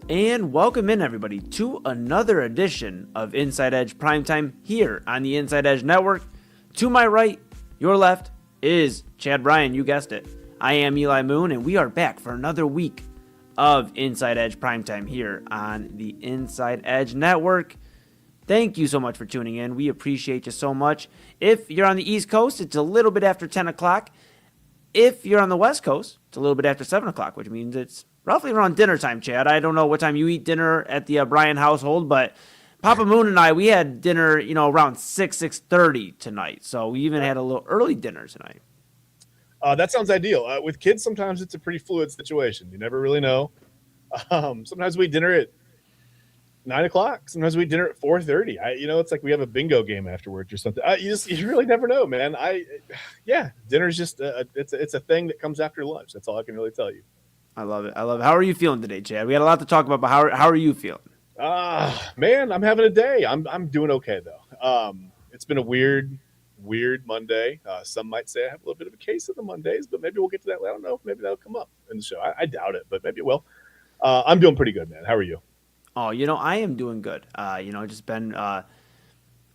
And welcome in, everybody, to another edition of Inside Edge Primetime here on the Inside Edge Network. To my right, your left, is Chad Bryan. You guessed it. I am Eli Moon, and we are back for another week of Inside Edge Primetime here on the Inside Edge Network. Thank you so much for tuning in. We appreciate you so much. If you're on the East Coast, it's a little bit after 10 o'clock. If you're on the West Coast, it's a little bit after 7 o'clock, which means it's roughly around dinner time, Chad. I don't know what time you eat dinner at the Bryan household, but Papa Moon and I, we had dinner, around 6:30 tonight. So we even had a little early dinner tonight. That sounds ideal. With kids, sometimes it's a pretty fluid situation. You never really know. Sometimes we eat dinner at 9 o'clock. Sometimes we eat dinner at 4:30. It's like we have a bingo game afterwards or something. You really never know, man. Dinner's just it's a thing that comes after lunch. That's all I can really tell you. I love it. How are you feeling today, Chad? We had a lot to talk about, but how are you feeling? Man, I'm having a day. I'm doing okay though. It's been a weird Monday. Some might say I have a little bit of a case of the Mondays, but maybe we'll get to that. I don't know. Maybe that'll come up in the show. I doubt it, but maybe it will. I'm doing pretty good, man. How are you? Oh, I am doing good. Just been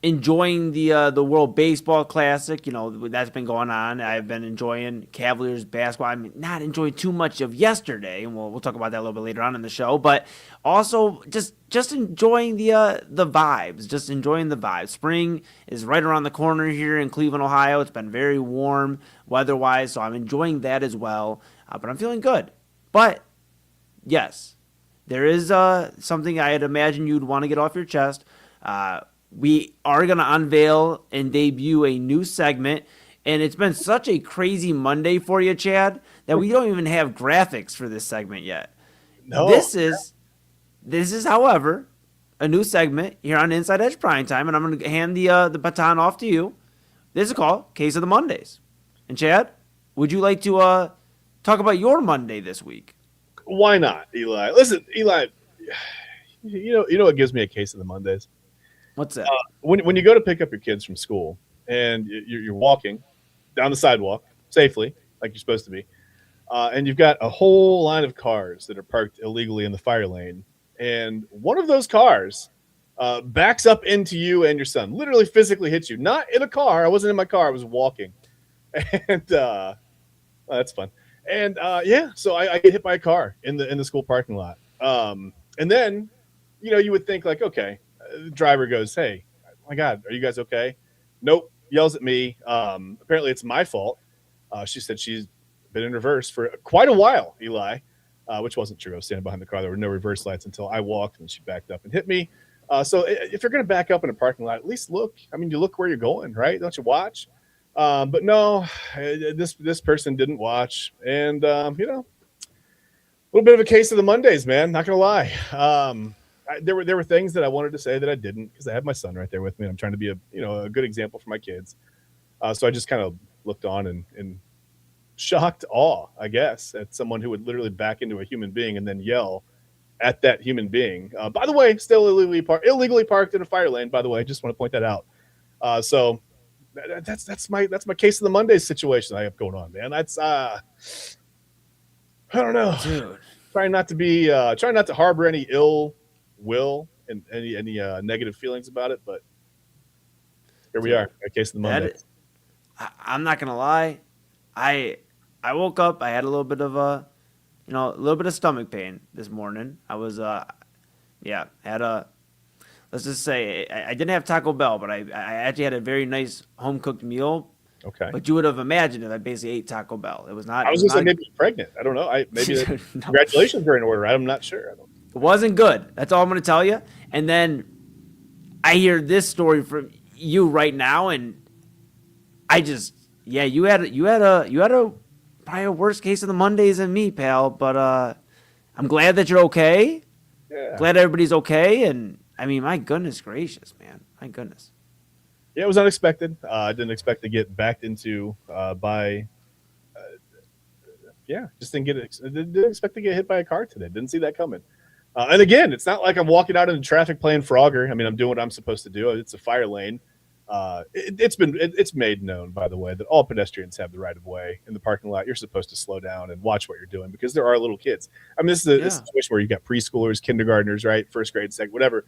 enjoying the World Baseball Classic. That's been going on. I've been enjoying Cavaliers basketball. I'm not enjoying too much of yesterday, and we'll talk about that a little bit later on in the show. But also just enjoying the vibes. Just enjoying the vibes. Spring is right around the corner here in Cleveland, Ohio. It's been very warm weather-wise, so I'm enjoying that as well. But I'm feeling good. But yes, there is something I had imagined you'd want to get off your chest. We are going to unveil and debut a new segment, and it's been such a crazy Monday for you, Chad, that we don't even have graphics for this segment yet. No. This is, however, a new segment here on Inside Edge Primetime, and I'm going to hand the baton off to you. This is called Case of the Mondays. And Chad, would you like to talk about your Monday this week? Why not, Eli? Listen, Eli, you know what gives me a case of the Mondays? What's that? When you go to pick up your kids from school and you're walking down the sidewalk safely, like you're supposed to be, and you've got a whole line of cars that are parked illegally in the fire lane, and one of those cars backs up into you and your son, literally physically hits you. Not in a car. I wasn't in my car. I was walking. And that's fun. And so I get hit by a car in the school parking lot. And then, you would think like, okay, the driver goes, "Hey, my God, are you guys okay?" Nope. Yells at me. Apparently it's my fault. She said she's been in reverse for quite a while, Eli, which wasn't true. I was standing behind the car. There were no reverse lights until I walked, and she backed up and hit me. So if you're going to back up in a parking lot, at least look. I mean, you look where you're going, right? Don't you watch? But no, this person didn't watch. And, a little bit of a case of the Mondays, man. Not going to lie. There were things that I wanted to say that I didn't because I have my son right there with me. I'm trying to be a good example for my kids. So I just kind of looked on in shocked awe, I guess, at someone who would literally back into a human being and then yell at that human being. By the way, still illegally parked in a fire lane. By the way, just want to point that out. So that's my case of the Mondays situation I have going on, man. That's I don't know, Dude. Trying not to harbor any ill will and any negative feelings about it, but here we are. A case of the Mondays. I'm not gonna lie. I woke up. I had a little bit of stomach pain this morning. I was let's just say I didn't have Taco Bell, but I actually had a very nice home cooked meal. Okay. But you would have imagined if I basically ate Taco Bell. It was not. I was just saying maybe you're pregnant. I don't know. Maybe No. Congratulations are in order. I'm not sure. It wasn't good. That's all I'm going to tell you. And then I hear this story from you right now, and I just you had probably a worse case of the Mondays than me, pal. But I'm glad that you're okay. Yeah. Glad everybody's okay. And I mean, my goodness gracious, man. My goodness. Yeah, it was unexpected. I didn't expect to get backed into by. Just didn't expect to get hit by a car today. Didn't see that coming. And again, it's not like I'm walking out into traffic playing Frogger. I mean, I'm doing what I'm supposed to do. It's a fire lane. It's made known, by the way, that all pedestrians have the right of way in the parking lot. You're supposed to slow down and watch what you're doing because there are little kids. I mean, this is a Yeah. situation where you've got preschoolers, kindergartners, right, first grade, second, whatever.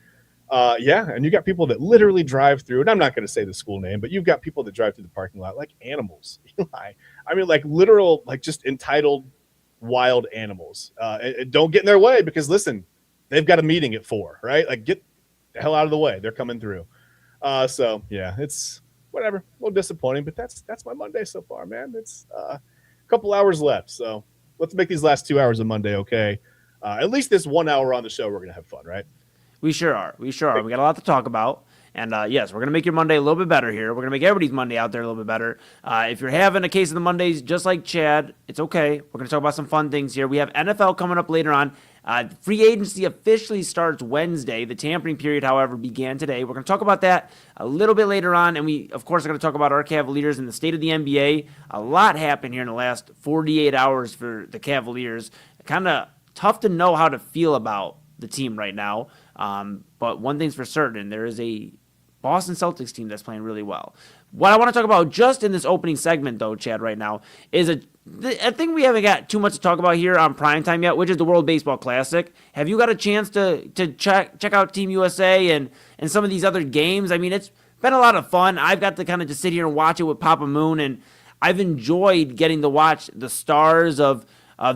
Yeah, and you got people that literally drive through, and I'm not going to say the school name, but you've got people that drive through the parking lot like animals. I mean, like literal, like just entitled wild animals. And don't get in their way because listen, they've got a meeting at 4, right? Like get the hell out of the way. They're coming through. So yeah, it's whatever. A little disappointing, but that's my Monday so far, man. It's a couple hours left, so let's make these last 2 hours of Monday okay. At least this 1 hour on the show, we're gonna have fun, right? We sure are. We sure are. We got a lot to talk about. And yes, we're going to make your Monday a little bit better here. We're going to make everybody's Monday out there a little bit better. If you're having a case of the Mondays just like Chad, it's okay. We're going to talk about some fun things here. We have NFL coming up later on. Free agency officially starts Wednesday. The tampering period, however, began today. We're going to talk about that a little bit later on. And we, of course, are going to talk about our Cavaliers and the state of the NBA. A lot happened here in the last 48 hours for the Cavaliers. Kind of tough to know how to feel about the team right now. But one thing's for certain, there is a Boston Celtics team that's playing really well. What I want to talk about just in this opening segment, though, Chad, right now, is a thing we haven't got too much to talk about here on Primetime yet, which is the World Baseball Classic. Have you got a chance to check out Team USA and some of these other games? I mean, it's been a lot of fun. I've got to kind of just sit here and watch it with Papa Moon, and I've enjoyed getting to watch the stars of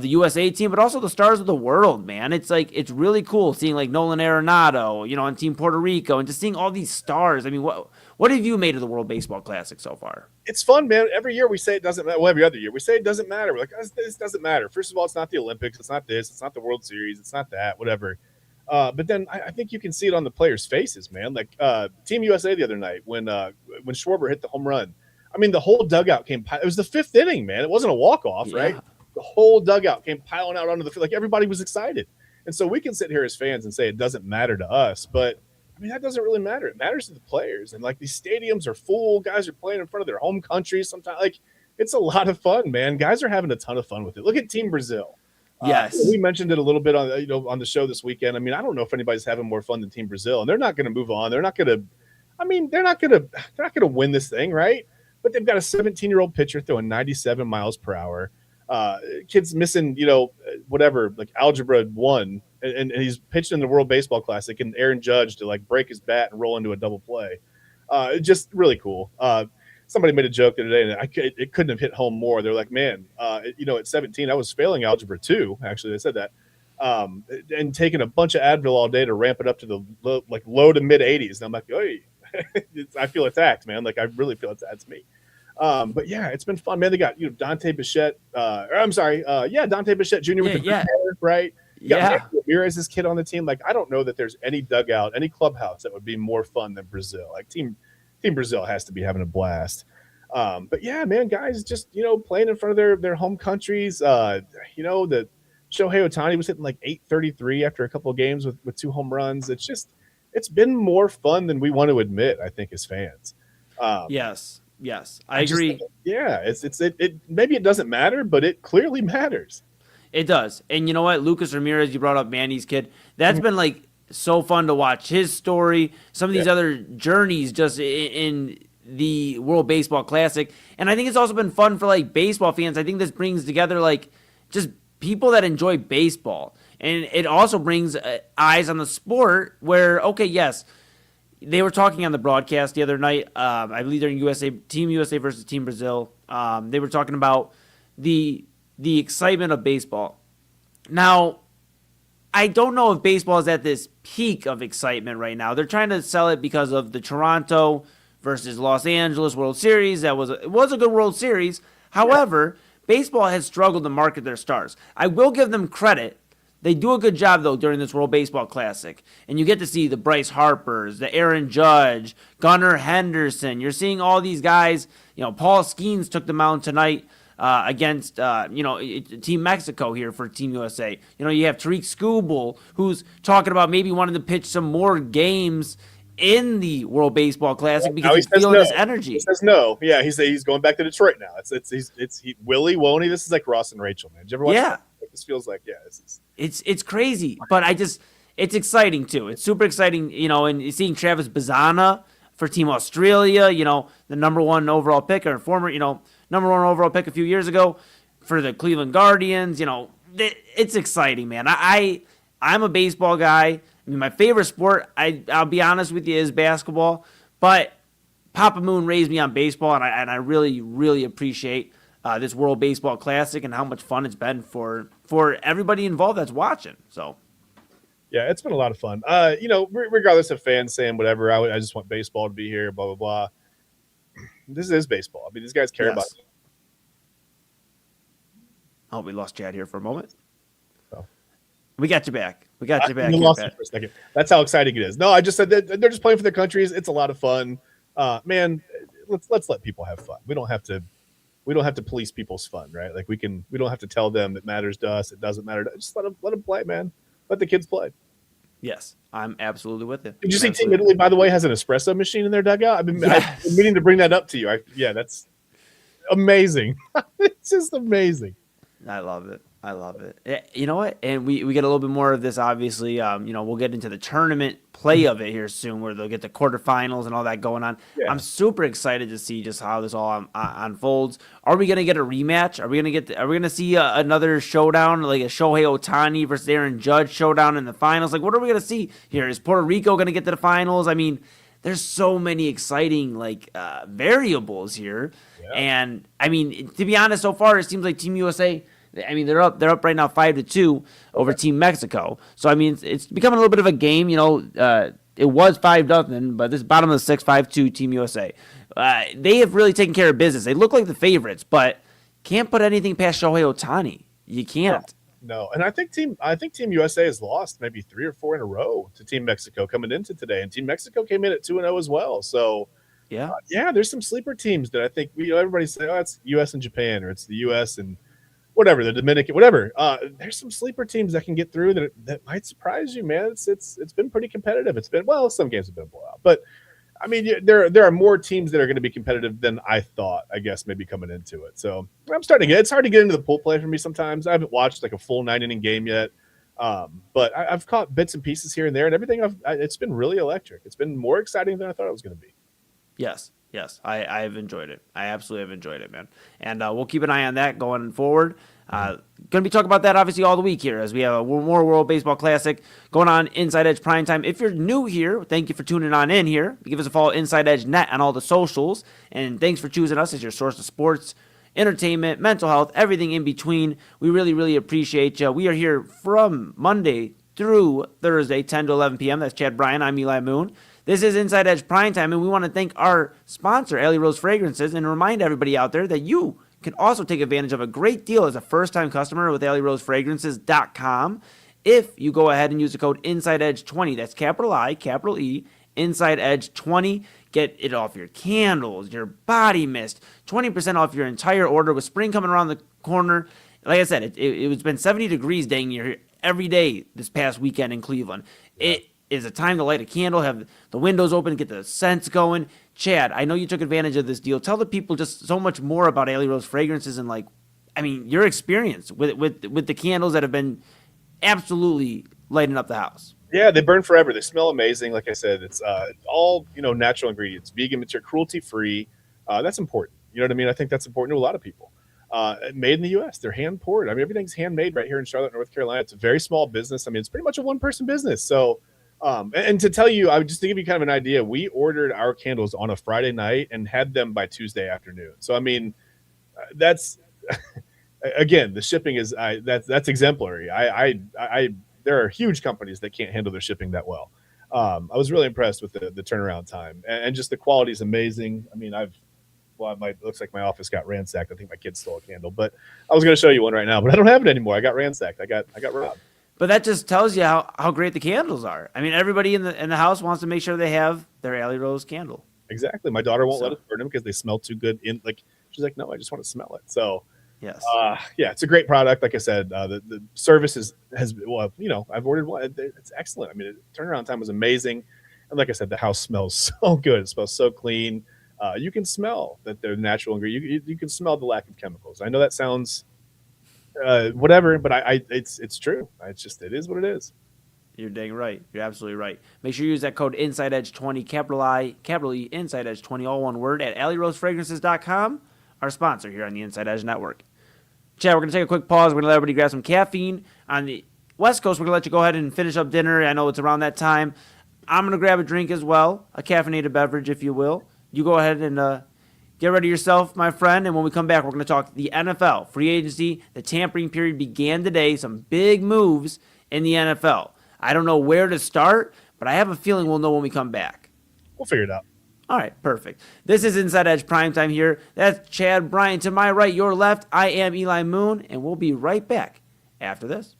the USA team, but also the stars of the world, man. It's like, it's really cool seeing like Nolan Arenado, on Team Puerto Rico, and just seeing all these stars. I mean, what have you made of the World Baseball Classic so far? It's fun, man. Every year we say it doesn't matter. Well, every other year we say it doesn't matter. We're like, this doesn't matter. First of all, it's not the Olympics. It's not this. It's not the World Series. It's not that, whatever. But then I think you can see it on the players' faces, man. Like Team USA the other night when Schwarber hit the home run. I mean, the whole dugout came. It was the 5th inning, man. It wasn't a walk-off, right? The whole dugout came piling out onto the field. Like everybody was excited. And so we can sit here as fans and say it doesn't matter to us. But, I mean, that doesn't really matter. It matters to the players. And, like, these stadiums are full. Guys are playing in front of their home countries sometimes. Like, it's a lot of fun, man. Guys are having a ton of fun with it. Look at Team Brazil. Yes. We mentioned it a little bit on the show this weekend. I mean, I don't know if anybody's having more fun than Team Brazil. And they're not going to move on. They're not going to win this thing, right? But they've got a 17-year-old pitcher throwing 97 miles per hour. Kids missing, whatever, like algebra 1, and he's pitching in the World Baseball Classic, and Aaron Judge to like break his bat and roll into a double play. Just really cool. Somebody made a joke the other day, and it couldn't have hit home more. They're like, man, at 17, I was failing algebra 2. Actually, they said that, and taking a bunch of Advil all day to ramp it up to the low to mid 80s. And I'm like, oh, I feel attacked, man. Like I really feel it's me. But yeah, it's been fun, man. They got Dante Bichette. Dante Bichette Jr. with the hair, right? Ramirez's kid on the team. Like I don't know that there's any dugout, any clubhouse that would be more fun than Brazil. Like Team Brazil has to be having a blast. But yeah, man, guys, just playing in front of their home countries. The Shohei Ohtani was hitting like 833 after a couple of games with 2 home runs. It's been more fun than we want to admit, I think, as fans. Yes, I agree. It maybe it doesn't matter, but it clearly matters. It does. And you know what? Lucas Ramirez, you brought up Manny's kid. That's been like so fun to watch his story, some of these other journeys just in the World Baseball Classic. And I think it's also been fun for like baseball fans. I think this brings together like just people that enjoy baseball. And it also brings eyes on the sport where, okay, yes, they were talking on the broadcast the other night. I believe they're in Team USA versus Team Brazil. They were talking about the excitement of baseball. Now, I don't know if baseball is at this peak of excitement right now. They're trying to sell it because of the Toronto versus Los Angeles World Series. It was a good World Series. However, baseball has struggled to market their stars. I will give them credit. They do a good job, though, during this World Baseball Classic. And you get to see the Bryce Harpers, the Aaron Judge, Gunnar Henderson. You're seeing all these guys. Paul Skeens took the mound tonight against, Team Mexico here for Team USA. You have Tariq Skubal, who's talking about maybe wanting to pitch some more games in the World Baseball Classic because he's feeling this energy. He says no. Yeah, he's going back to Detroit now. It's Willie, won't he? This is like Ross and Rachel, man. Did you ever watch that? This feels like, it's crazy, but it's exciting too. It's super exciting, and seeing Travis Bazzana for Team Australia, the number one overall pick or former, number one overall pick a few years ago for the Cleveland Guardians. It's exciting, man. I'm a baseball guy. I mean, my favorite sport, I'll be honest with you, is basketball. But Papa Moon raised me on baseball, and I really, really appreciate this World Baseball Classic and how much fun it's been for everybody involved that's watching. So, yeah, it's been a lot of fun. Regardless of fans saying whatever, I just want baseball to be here, blah, blah, blah. This is baseball. I mean, these guys care about it. Oh, we lost Chad here for a moment. Oh. We got you back. We got you back. You lost it for a second. That's how exciting it is. No, I just said that they're just playing for their countries. It's a lot of fun. Man, let's let people have fun. We don't have to police people's fun, right? Like we don't have to tell them it matters to us. It doesn't matter. Just let them play, man. Let the kids play. Yes, I'm absolutely with you. Did you see Team Italy, by the way, has an espresso machine in their dugout? I've been meaning to bring that up to you. That's amazing. It's just amazing. I love it. You know what? And we get a little bit more of this, obviously. We'll get into the tournament play of it here soon, where they'll get the quarterfinals and all that going on. Yeah. I'm super excited to see just how this all unfolds. Are we gonna get a rematch? Are we gonna see another showdown, like a Shohei Ohtani versus Aaron Judge showdown in the finals? Like, what are we gonna see here? Is Puerto Rico gonna get to the finals? I mean, there's so many exciting variables here, and I mean, to be honest, so far it seems like Team USA. I mean, they're up right now 5-2 over Team Mexico. So I mean, it's becoming a little bit of a game. It was 5-0, but this bottom of the sixth, 5-2 Team USA. They have really taken care of business. They look like the favorites, but can't put anything past Shohei Ohtani. You can't. No, and I think Team USA has lost maybe 3 or 4 in a row to Team Mexico coming into today, and Team Mexico came in at 2-0 as well. So there's some sleeper teams that I think everybody say, oh, it's U.S. and Japan, or it's the U.S. and whatever, the Dominican, whatever. There's some sleeper teams that can get through that might surprise you, man. It's been pretty competitive. Some games have been a blowout, but I mean, there are more teams that are going to be competitive than I thought, I guess, maybe coming into it. So it's hard to get into the pool play for me sometimes. I haven't watched like a full 9-inning game yet. But I've caught bits and pieces here and there, and everything. It's been really electric. It's been more exciting than I thought it was going to be. Yes, I've enjoyed it. I absolutely have enjoyed it, man. And we'll keep an eye on that going forward. Going to be talking about that obviously all the week here as we have a more World Baseball Classic going on Inside Edge Primetime. If you're new here, thank you for tuning on in here. Give us a follow Inside Edge Net on all the socials. And thanks for choosing us as your source of sports, entertainment, mental health, everything in between. We really, really appreciate you. We are here from Monday through Thursday, 10 to 11 p.m. That's Chad Bryan. I'm Eli Moon. This is Inside Edge Primetime, and we want to thank our sponsor, Alley Rose Fragrances, and remind everybody out there that you can also take advantage of a great deal as a first-time customer with AlleyRoseFragrances.com if you go ahead and use the code InsideEdge20. That's capital I, capital E, InsideEdge20. Get it off your candles, your body mist, 20% off your entire order with spring coming around the corner. Like I said, it's been 70 degrees dang near every day this past weekend in Cleveland. Yeah. It is a time to light a candle, have the windows open, get the scents going. Chad, I know you took advantage of this deal. Tell the people just so much more about Alley Rose Fragrances and your experience with the candles that have been absolutely lighting up the house. Yeah, they burn forever. They smell amazing. Like I said, it's all natural ingredients, vegan material, cruelty free. That's important. You know what I mean? I think that's important to a lot of people. Made in the U.S. They're hand poured. I mean, everything's handmade right here in Charlotte, North Carolina. It's a very small business. I mean, it's pretty much a one-person business. So. And to tell you, just to give you kind of an idea, we ordered our candles on a Friday night and had them by Tuesday afternoon. So, I mean, that's again, the shipping is that's exemplary. There are huge companies that can't handle their shipping that well. I was really impressed with the turnaround time and just the quality is amazing. I mean, it looks like my office got ransacked. I think my kid stole a candle, but I was going to show you one right now, but I don't have it anymore. I got ransacked. I got robbed. But that just tells you how great the candles are. I mean, everybody in the house wants to make sure they have their Alley Rose candle. Exactly. My daughter won't let us burn them because they smell too good. She's like, no, I just want to smell it. So, yes, it's a great product. Like I said, the service has I've ordered one. It's excellent. I mean, the turnaround time was amazing, and like I said, the house smells so good. It smells so clean. You can smell that they're natural ingredients. You can smell the lack of chemicals. I know that sounds. Whatever, but it's true. It is what it is. You're dang right. You're absolutely right. Make sure you use that code InsideEdge20, capital E, InsideEdge20, all one word, at AlleyRoseFragrances.com, our sponsor here on the Inside Edge Network. Chad, we're going to take a quick pause. We're going to let everybody grab some caffeine. On the West Coast, we're going to let you go ahead and finish up dinner. I know it's around that time. I'm going to grab a drink as well, a caffeinated beverage, if you will. You go ahead and get ready yourself, my friend. And when we come back, we're going to talk the NFL, free agency. The tampering period began today. Some big moves in the NFL. I don't know where to start, but I have a feeling we'll know when we come back. We'll figure it out. All right, perfect. This is Inside Edge Primetime here. That's Chad Bryan. To my right, your left, I am Eli Moon, and we'll be right back after this.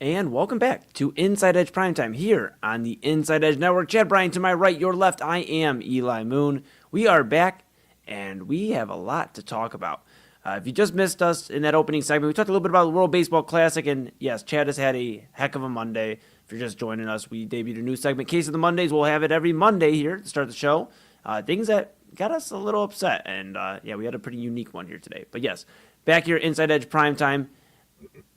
And welcome back to Inside Edge Primetime here on the Inside Edge Network. Chad Bryan to my right, your left, I am Eli Moon. We are back, and we have a lot to talk about. If you just missed us in that opening segment, we talked a little bit about the World Baseball Classic, and yes, Chad has had a heck of a Monday. If you're just joining us, we debuted a new segment, Case of the Mondays. We'll have it every Monday here to start the show. Things that got us a little upset, and we had a pretty unique one here today. But yes, back here, Inside Edge Primetime.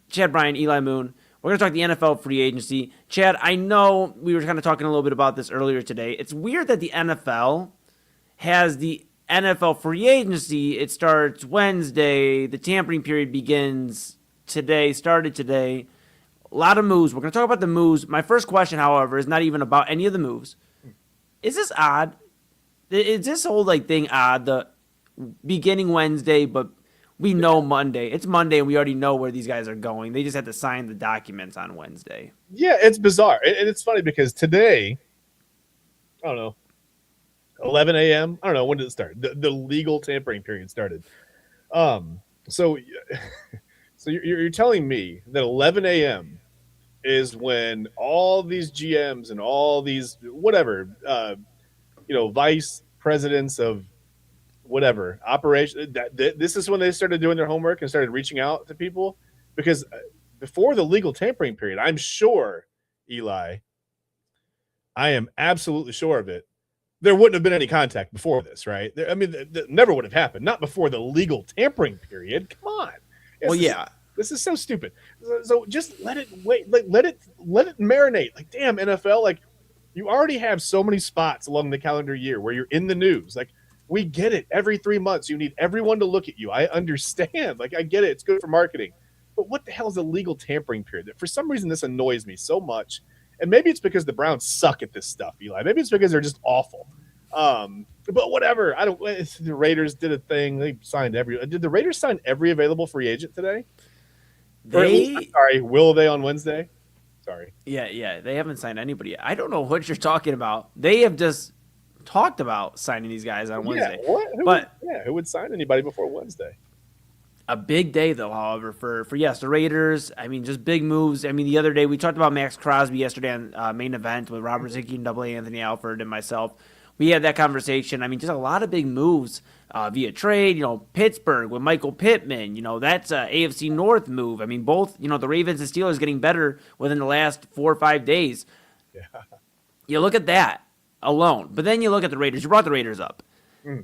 Chad Bryan, Eli Moon. We're going to talk the NFL free agency. Chad, I know we were kind of talking a little bit about this earlier today. It's weird that the NFL has the NFL free agency. It starts Wednesday. The tampering period begins today, started today. A lot of moves. We're going to talk about the moves. My first question, however, is not even about any of the moves. Is this odd? Is this whole thing odd? The beginning Wednesday, but we know Monday. It's Monday, and we already know where these guys are going. They just have to sign the documents on Wednesday. Yeah, it's bizarre. And it's funny because today, I don't know, 11 a.m., I don't know, when did it start? The legal tampering period started. So you're telling me that 11 a.m. is when all these GMs and all these whatever, vice presidents of whatever operation, this is when they started doing their homework and started reaching out to people? Because before the legal tampering period, I'm sure, Eli, I am absolutely sure of it, there wouldn't have been any contact before this, right? That never would have happened. Not before the legal tampering period. Come on. This is so stupid. So just let it wait. Let it marinate. Damn, NFL, you already have so many spots along the calendar year where you're in the news. We get it. Every 3 months, you need everyone to look at you. I understand. I get it. It's good for marketing. But what the hell is a legal tampering period? For some reason, this annoys me so much. And maybe it's because the Browns suck at this stuff, Eli. Maybe it's because they're just awful. But whatever. The Raiders did a thing. They signed did the Raiders sign every available free agent today? Will they on Wednesday? Sorry. Yeah. They haven't signed anybody yet. I don't know what you're talking about. They have just talked about signing these guys on Wednesday. Who would sign anybody before Wednesday? A big day, though, however, for the Raiders. Just big moves. The other day we talked about Max Crosby yesterday on Main Event with Robert Zicke and Double A Anthony Alford and myself. We had that conversation. Just a lot of big moves via trade. Pittsburgh with Michael Pittman. That's a AFC North move. Both, the Ravens and Steelers getting better within the last 4 or 5 days. Yeah. You look at that alone. But then you look at the Raiders. You brought the Raiders up.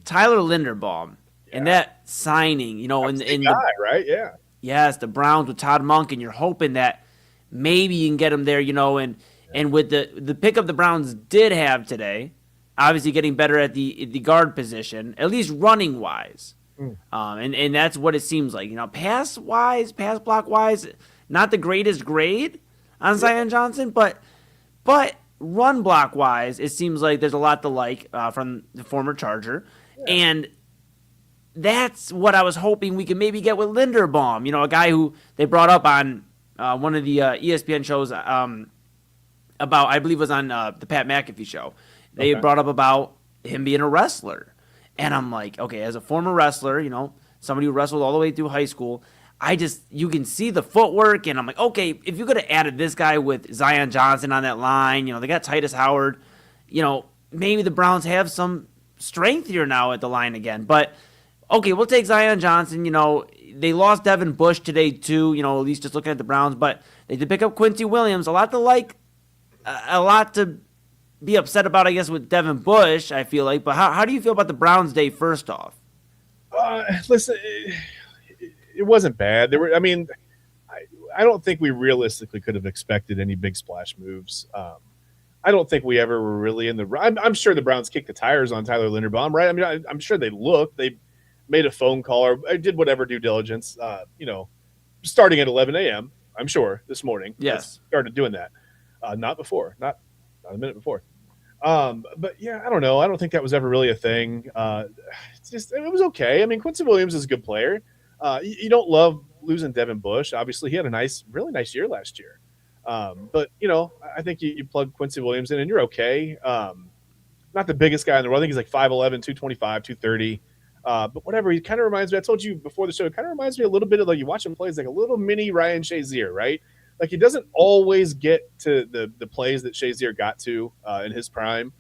Tyler Linderbaum and that signing, right? Yeah. Yes, the Browns with Todd Monk, and you're hoping that maybe you can get him there, and with the pickup the Browns did have today, obviously getting better at the guard position, at least running wise. And that's what it seems like. Pass block wise, not the greatest grade on Zion Johnson, but run block wise, it seems like there's a lot to like from the former Charger. Yeah. And that's what I was hoping we could maybe get with Linderbaum, a guy who they brought up on one of the ESPN shows about, I believe it was on the Pat McAfee show. They brought up about him being a wrestler. And I'm like, okay, as a former wrestler, somebody who wrestled all the way through high school, you can see the footwork, and I'm like, okay, if you could have added this guy with Zion Johnson on that line, they got Titus Howard, maybe the Browns have some strength here now at the line again. But, okay, we'll take Zion Johnson. They lost Devin Bush today too, at least just looking at the Browns, but they did pick up Quincy Williams. A lot to be upset about, I guess, with Devin Bush, I feel like. But how do you feel about the Browns' day first off? Listen, it wasn't bad. I don't think we realistically could have expected any big splash moves. I don't think we ever were really in the. I'm sure the Browns kicked the tires on Tyler Linderbaum, right? I'm sure they looked. They made a phone call or did whatever due diligence. Starting at 11 a.m. I'm sure this morning. Yes, started doing that. Not before, not a minute before. But yeah, I don't know. I don't think that was ever really a thing. It was okay. Quincy Williams is a good player. You don't love losing Devin Bush. Obviously, he had a really nice year last year. But I think you plug Quincy Williams in and you're okay. Not the biggest guy in the world. I think he's like 5'11", 225, 230. But whatever, he kind of reminds me, I told you before the show, it kind of reminds me a little bit of, like, you watch him play, he's like a little mini Ryan Shazier, right? Like he doesn't always get to the plays that Shazier got to in his prime.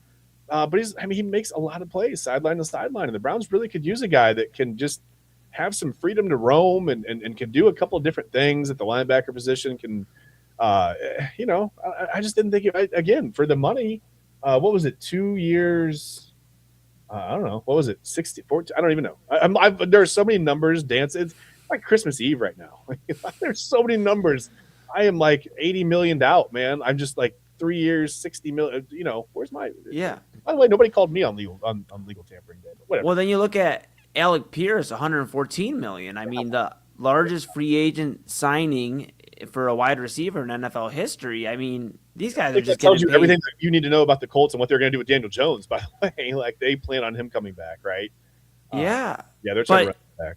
But he makes a lot of plays sideline to sideline, and the Browns really could use a guy that can just have some freedom to roam and can do a couple of different things at the linebacker position. I just didn't think again for the money. What was it? 2 years? I don't know. What was it? 60, 14? I don't even know. There are so many numbers dancing. It's like Christmas Eve right now. There's so many numbers. I am like 80 million out, man. I'm just like 3 years, 60 million. Where's my? Yeah. By the way, nobody called me on legal tampering day. But whatever. Well, then you look at Alec Pierce, 114 million. I mean, the largest free agent signing for a wide receiver in NFL history. I mean, these guys are just tells you paid. Everything that you need to know about the Colts and what they're going to do with Daniel Jones. By the way, like they plan on him coming back, right? Yeah, they're trying to run him back.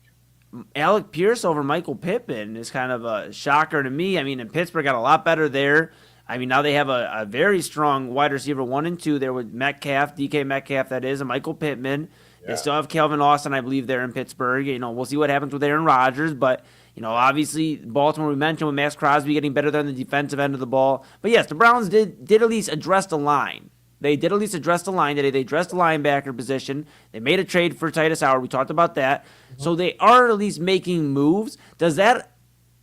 Alec Pierce over Michael Pittman is kind of a shocker to me. I mean, in Pittsburgh got a lot better there. I mean, now they have a very strong wide receiver 1 and 2 there with Metcalf, DK Metcalf, that is, and Michael Pittman. Yeah. They still have Calvin Austin, I believe, there in Pittsburgh. We'll see what happens with Aaron Rodgers, but obviously Baltimore we mentioned with Max Crosby getting better there on the defensive end of the ball. But yes, the Browns did at least address the line. They did at least address the line today. They addressed the linebacker position. They made a trade for Titus Howard. We talked about that. Mm-hmm. So they are at least making moves. Does that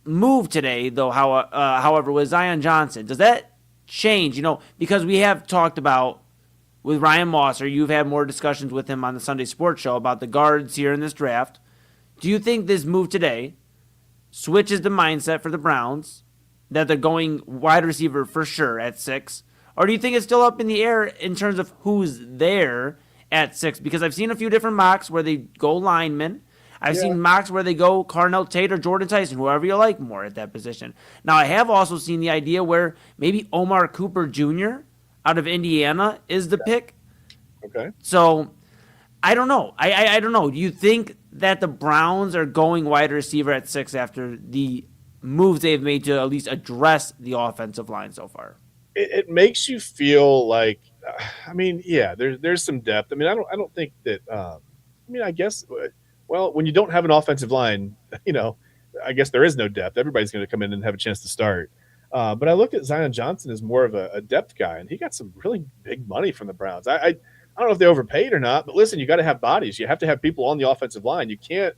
move today, though, however, with Zion Johnson, does that change? Because we have talked about with Ryan Mosser, you've had more discussions with him on the Sunday Sports Show about the guards here in this draft. Do you think this move today switches the mindset for the Browns that they're going wide receiver for sure at 6? Or do you think it's still up in the air in terms of who's there at 6? Because I've seen a few different mocks where they go linemen. I've seen mocks where they go Carnell Tate or Jordan Tyson, whoever you like more at that position. Now, I have also seen the idea where maybe Omar Cooper Jr. out of Indiana is the pick. Okay. So, I don't know. I don't know. Do you think that the Browns are going wide receiver at 6 after the moves they've made to at least address the offensive line so far? It makes you feel like, there's some depth. I mean, I don't think that. I guess. Well, when you don't have an offensive line, I guess there is no depth. Everybody's going to come in and have a chance to start. But I looked at Zion Johnson as more of a depth guy, and he got some really big money from the Browns. I don't know if they overpaid or not, but listen, you got to have bodies. You have to have people on the offensive line. You can't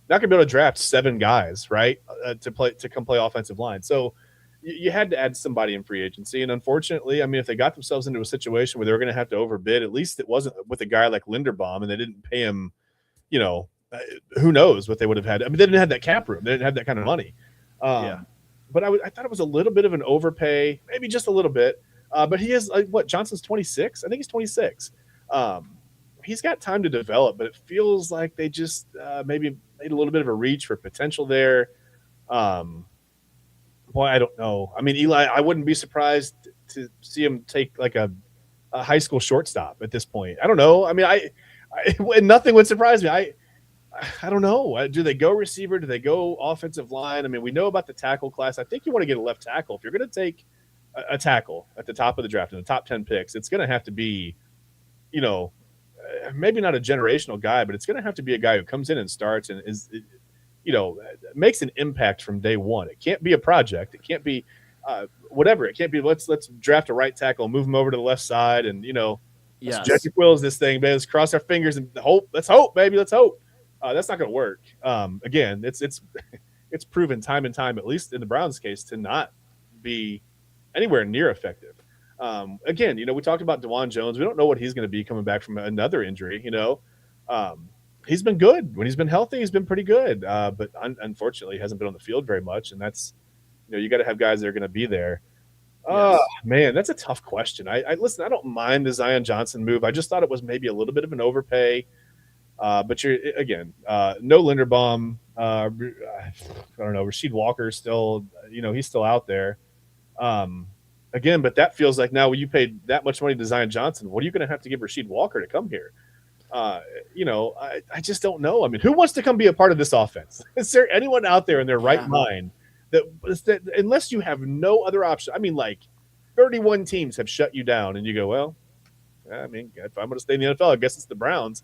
not going to be able to draft 7 guys, right, to come play offensive line. So you had to add somebody in free agency, and unfortunately, if they got themselves into a situation where they were going to have to overbid, at least it wasn't with a guy like Linderbaum, and they didn't pay him. Who knows what they would have had. They didn't have that cap room. They didn't have that kind of money. But I thought it was a little bit of an overpay, maybe just a little bit. But he is Johnson's 26. I think he's 26. He's got time to develop, but it feels like they just maybe made a little bit of a reach for potential there. I don't know. Eli, I wouldn't be surprised to see him take like a high school shortstop at this point. I don't know. Nothing would surprise me. I don't know. Do they go receiver? Do they go offensive line? We know about the tackle class. I think you want to get a left tackle. If you're going to take a tackle at the top of the draft in the top 10 picks, it's going to have to be, maybe not a generational guy, but it's going to have to be a guy who comes in and starts and is, makes an impact from day one. It can't be a project. It can't be whatever. It can't be let's draft a right tackle, move him over to the left side, and Yes. Jesse Quills this thing, baby. Let's cross our fingers and hope. Let's hope, baby. Let's hope. That's not going to work. Again, it's proven time and time, at least in the Browns' case, to not be anywhere near effective. Again, we talked about DeJuan Jones. We don't know what he's going to be coming back from another injury. He's been good when he's been healthy. He's been pretty good, but unfortunately, he hasn't been on the field very much. And that's you got to have guys that are going to be there. Oh, man, that's a tough question. Listen, I don't mind the Zion Johnson move. I just thought it was maybe a little bit of an overpay. But no Linderbaum. I don't know. Rasheed Walker still, he's still out there. Again, but that feels like now when you paid that much money to Zion Johnson, what are you going to have to give Rasheed Walker to come here? I just don't know. Who wants to come be a part of this offense? Is there anyone out there in their right mind that unless you have no other option? 31 teams have shut you down, and you go, well, if I'm going to stay in the NFL, I guess it's the Browns.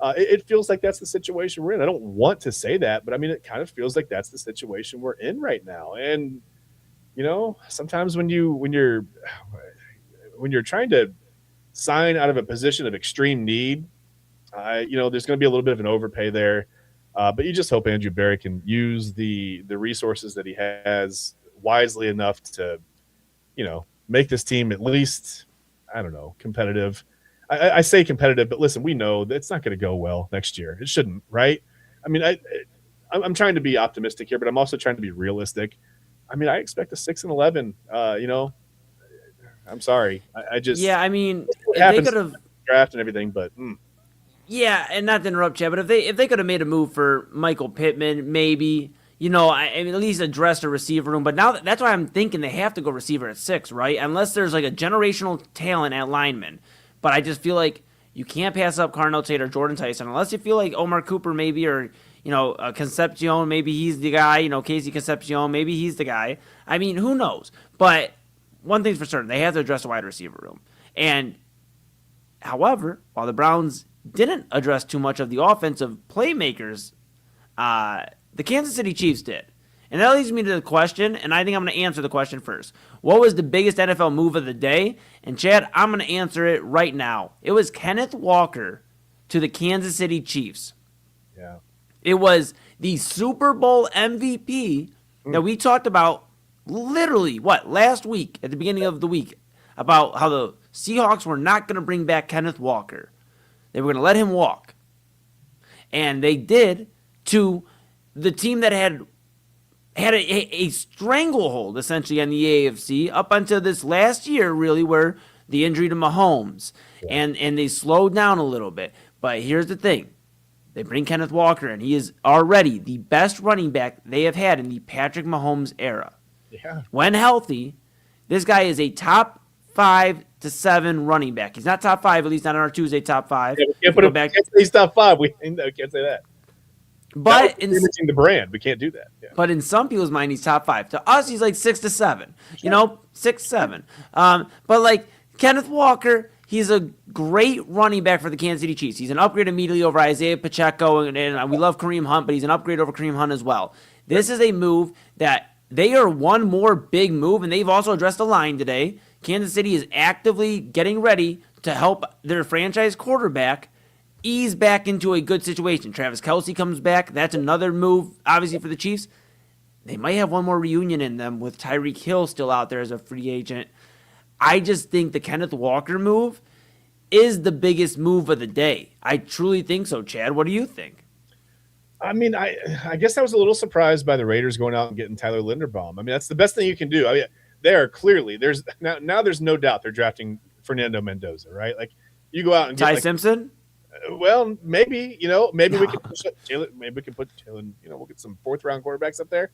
It feels like that's the situation we're in. I don't want to say that, but it kind of feels like that's the situation we're in right now. And sometimes when you're trying to sign out of a position of extreme need, there's going to be a little bit of an overpay there. But you just hope Andrew Berry can use the resources that he has wisely enough to, make this team at least, I don't know, competitive. I say competitive, but listen, we know that it's not going to go well next year. It shouldn't, right? I mean, I'm trying to be optimistic here, but I'm also trying to be realistic. I mean, I expect a 6-11. I'm sorry. I just Yeah, I mean, what if they happens could in have, the draft and everything, but yeah, and not to interrupt Chad, but if they could have made a move for Michael Pittman, maybe, I mean, at least address a receiver room. But now that's why I'm thinking they have to go receiver at 6, right? Unless there's like a generational talent at lineman. But I just feel like you can't pass up Carnell Tate or Jordan Tyson unless you feel like Omar Cooper maybe, or Concepcion, maybe he's the guy. Casey Concepcion, maybe he's the guy. I mean, who knows? But one thing's for certain, they have to address the wide receiver room. And however, while the Browns didn't address too much of the offensive playmakers, the Kansas City Chiefs did. And that leads me to the question, and I think I'm going to answer the question first. What was the biggest NFL move of the day? And Chad, I'm going to answer it right now. It was Kenneth Walker to the Kansas City Chiefs. yeah. It was the Super Bowl MVP that we talked about literally, last week at the beginning of the week, about how the Seahawks were not going to bring back Kenneth Walker. They were going to let him walk. And they did, to the team that had a stranglehold, essentially, on the AFC up until this last year, really, where the injury to Mahomes. Yeah. And they slowed down a little bit. But here's the thing. They bring Kenneth Walker, and he is already the best running back they have had in the Patrick Mahomes era. Yeah. When healthy, this guy is a top 5 to 7 running back. He's not top 5, at least not on our Tuesday top 5. Yeah, we can't put him back. Can't say he's top 5. We can't say that. But in the brand, we can't do that. Yeah. But in some people's mind, he's top 5. To us, he's like 6 to 7. Sure. 6, 7. But like Kenneth Walker, he's a great running back for the Kansas City Chiefs. He's an upgrade immediately over Isaiah Pacheco, and we love Kareem Hunt, but he's an upgrade over Kareem Hunt as well. This is a move that they are one more big move, and they've also addressed the line today. Kansas City is actively getting ready to help their franchise quarterback ease back into a good situation. Travis Kelce comes back. That's another move, obviously, for the Chiefs. They might have one more reunion in them with Tyreek Hill still out there as a free agent. I just think the Kenneth Walker move is the biggest move of the day. I truly think so, Chad. What do you think? I mean, I guess I was a little surprised by the Raiders going out and getting Tyler Linderbaum. I mean, that's the best thing you can do. I mean, there's no doubt they're drafting Fernando Mendoza, right? Like, you go out and get Simpson. Well, maybe we can push Taylor. Maybe we can put Taylor. We'll get some 4th-round quarterbacks up there.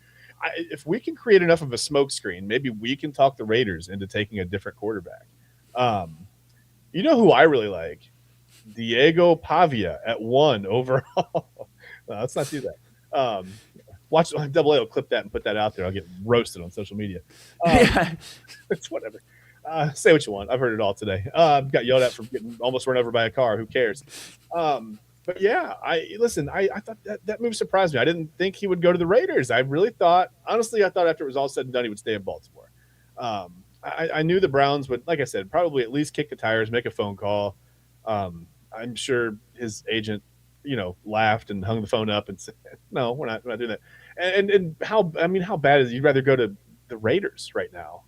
If we can create enough of a smokescreen, maybe we can talk the Raiders into taking a different quarterback. Who I really like? Diego Pavia at 1 overall. Let's not do that. Watch Double A will clip that and put that out there. I'll get roasted on social media. It's whatever. Say what you want. I've heard it all today. Got yelled at for getting almost run over by a car. Who cares? But yeah, I thought that move surprised me. I didn't think he would go to the Raiders. I thought after it was all said and done, he would stay in Baltimore. I knew the Browns would, like I said, probably at least kick the tires, make a phone call. I'm sure his agent, laughed and hung the phone up and said, "No, we're not doing that." And how bad is it? You'd rather go to the Raiders right now?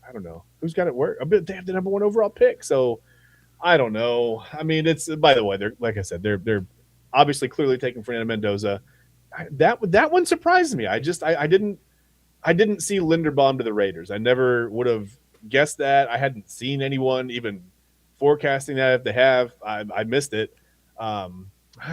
I don't know who's got it work. They have the number 1 overall pick, so I don't know. I mean, it's, by the way, they're, like I said, they're obviously clearly taking Fernando Mendoza. That one surprised me. I didn't see Linderbaum to the Raiders. I never would have guessed that. I hadn't seen anyone even forecasting that. If they have, I missed it. I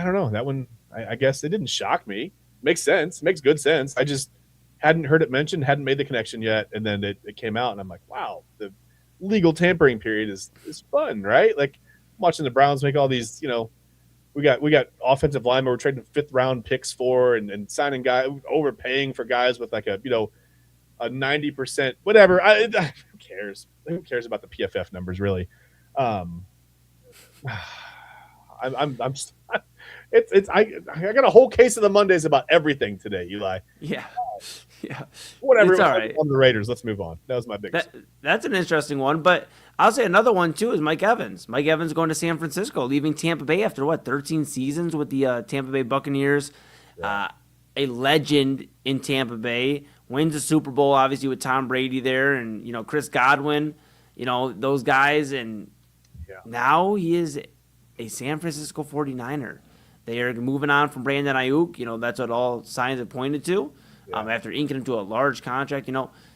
don't know. That one, I guess it didn't shock me. Makes sense. Makes good sense. I just hadn't heard it mentioned, hadn't made the connection yet, and then it came out, and I'm like, wow, the legal tampering period is fun, right? Like, watching the Browns make all these, we got offensive linemen we're trading 5th-round picks for, and signing guys, overpaying for guys with like a 90%, whatever. Who cares? Who cares about the PFF numbers, really? I got a whole case of the Mondays about everything today, Eli. Yeah. Yeah, Whatever. it's all right. On the Raiders. Let's move on. That was my biggest. That's an interesting one, but I'll say another one too is Mike Evans. Mike Evans going to San Francisco, leaving Tampa Bay after what 13 seasons with the Tampa Bay Buccaneers. Yeah. A legend in Tampa Bay, wins a Super Bowl obviously with Tom Brady there, and Chris Godwin, those guys, and Yeah. now he is a San Francisco 49er. They are moving on from Brandon Ayuk. That's what all signs have pointed to. Yeah. After inking him to a large contract,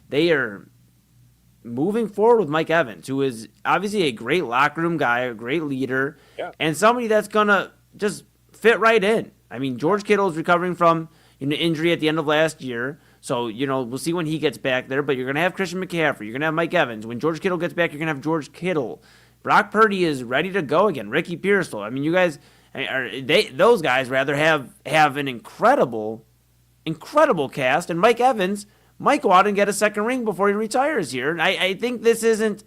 they are moving forward with Mike Evans, who is obviously a great locker room guy, a great leader, Yeah. and somebody that's going to just fit right in. I mean, George Kittle is recovering from an injury at the end of last year. So, we'll see when he gets back there. But you're going to have Christian McCaffrey. You're going to have Mike Evans. When George Kittle gets back, you're going to have George Kittle. Brock Purdy is ready to go again. Ricky Pearsall. I mean, you guys, those guys rather have an incredible cast. And Mike Evans might go out and get a second ring before he retires here. And I think this isn't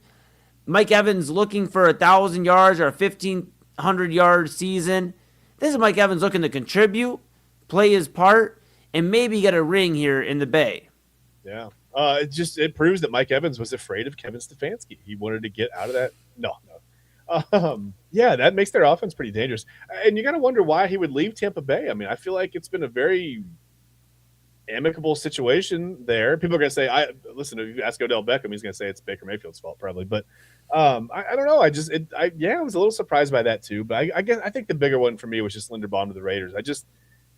Mike Evans looking for 1,000 yards or a 1,500-yard season. This is Mike Evans looking to contribute, play his part, and maybe get a ring here in the Bay. Yeah. It proves that Mike Evans was afraid of Kevin Stefanski. He wanted to get out of that. No. Yeah, that makes their offense pretty dangerous. And you got to wonder why he would leave Tampa Bay. I mean, I feel like it's been a very amicable situation there. People are going to say, listen, if you ask Odell Beckham, he's going to say it's Baker Mayfield's fault probably. But I don't know. I was a little surprised by that too. But I think the bigger one for me was just Linderbaum to the Raiders.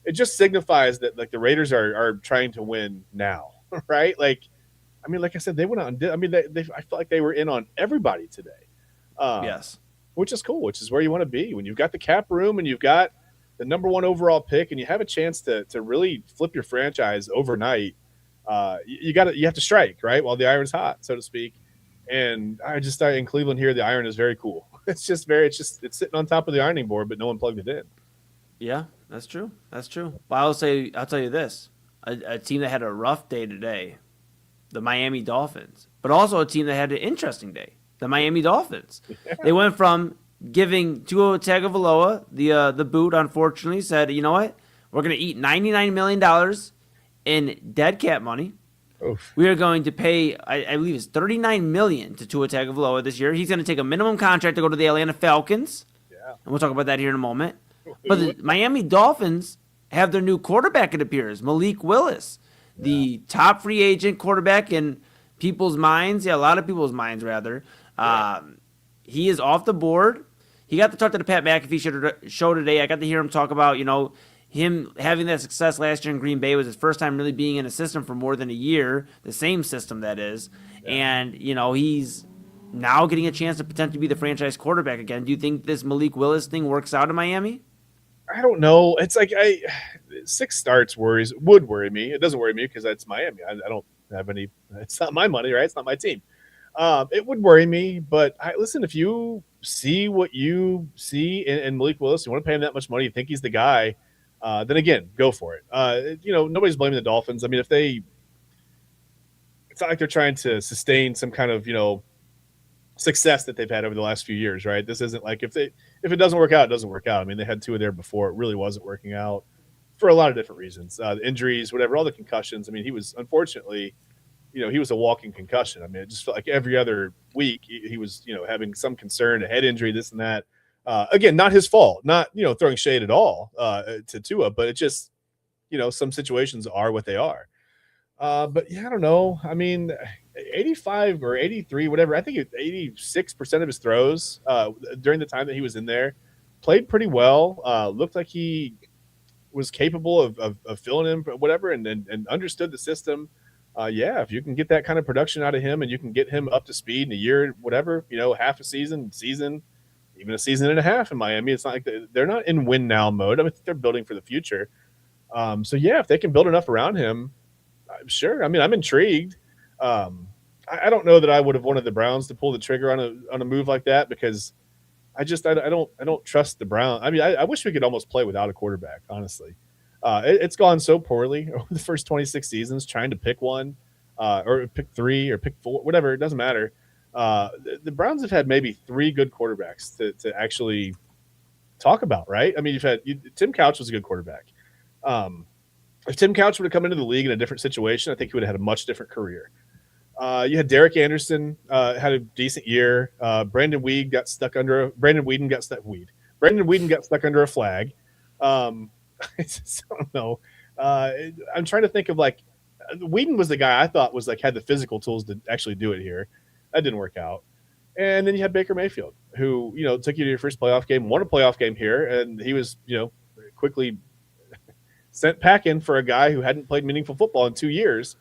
It just signifies that like the Raiders are trying to win now, right? Like I said, they went out and I felt like they were in on everybody today. Yes. Which is cool, which is where you want to be when you've got the cap room and you've got the number one overall pick and you have a chance to really flip your franchise overnight. You have to strike right while the iron's hot, so to speak. And I just thought in Cleveland here, the iron is very cool. It's sitting on top of the ironing board, but no one plugged it in. Yeah, that's true. But I'll tell you this: a team that had a rough day today, the Miami Dolphins, but also a team that had an interesting day, the Miami Dolphins. Yeah. They went from giving Tua Tagovailoa the boot. Unfortunately, said, you know what, we're going to eat $99 million in dead cap money. Oof. We are going to pay, I believe it's $39 million to Tua Tagovailoa this year. He's going to take a minimum contract to go to the Atlanta Falcons. Yeah, and we'll talk about that here in a moment. But the Miami Dolphins have their new quarterback, it appears, Malik Willis, the top free agent quarterback in people's minds. Yeah, a lot of people's minds, rather. Yeah. He is off the board. He got to talk to the Pat McAfee show today. I got to hear him talk about, him having that success last year in Green Bay was his first time really being in a system for more than a year, the same system that is. Yeah. And, he's now getting a chance to potentially be the franchise quarterback again. Do you think this Malik Willis thing works out in Miami? I don't know. It's like 6 starts would worry me. It doesn't worry me because it's Miami. I don't have any. It's not my money, right? It's not my team. It would worry me, but listen. If you see what you see in Malik Willis, you want to pay him that much money, you think he's the guy, then again, go for it. Nobody's blaming the Dolphins. I mean, it's not like they're trying to sustain some kind of success that they've had over the last few years, right? This isn't like if it doesn't work out, it doesn't work out. I mean, they had 2 of there before. It really wasn't working out for a lot of different reasons. The injuries, whatever, all the concussions. I mean, he was unfortunately, he was a walking concussion. I mean, it just felt like every other week he was, having some concern, a head injury, this and that. Again, not his fault, not, throwing shade at all to Tua, but it just, some situations are what they are. But yeah, I don't know. I mean, 85 or 83, whatever. I think 86% of his throws during the time that he was in there played pretty well. Looked like he was capable of filling in whatever and understood the system. If you can get that kind of production out of him and you can get him up to speed in a year, whatever, half a season, even a season and a half in Miami, it's not like they're not in win now mode. I mean, they're building for the future. If they can build enough around him, sure. I mean, I'm intrigued. I don't know that I would have wanted the Browns to pull the trigger on a move like that because I don't trust the Browns. I mean, I wish we could almost play without a quarterback, honestly. It's gone so poorly over the first 26 seasons trying to pick one or pick 3 or pick 4, whatever. It doesn't matter. The Browns have had maybe 3 good quarterbacks to actually talk about, right? I mean, Tim Couch was a good quarterback. If Tim Couch would have come into the league in a different situation, I think he would have had a much different career. You had Derek Anderson had a decent year. Brandon Whedon got stuck under a flag. I just don't know. I'm trying to think of like Whedon was the guy I thought was like had the physical tools to actually do it here. That didn't work out. And then you had Baker Mayfield, who took you to your first playoff game, won a playoff game here, and he was quickly sent packing for a guy who hadn't played meaningful football in 2 years.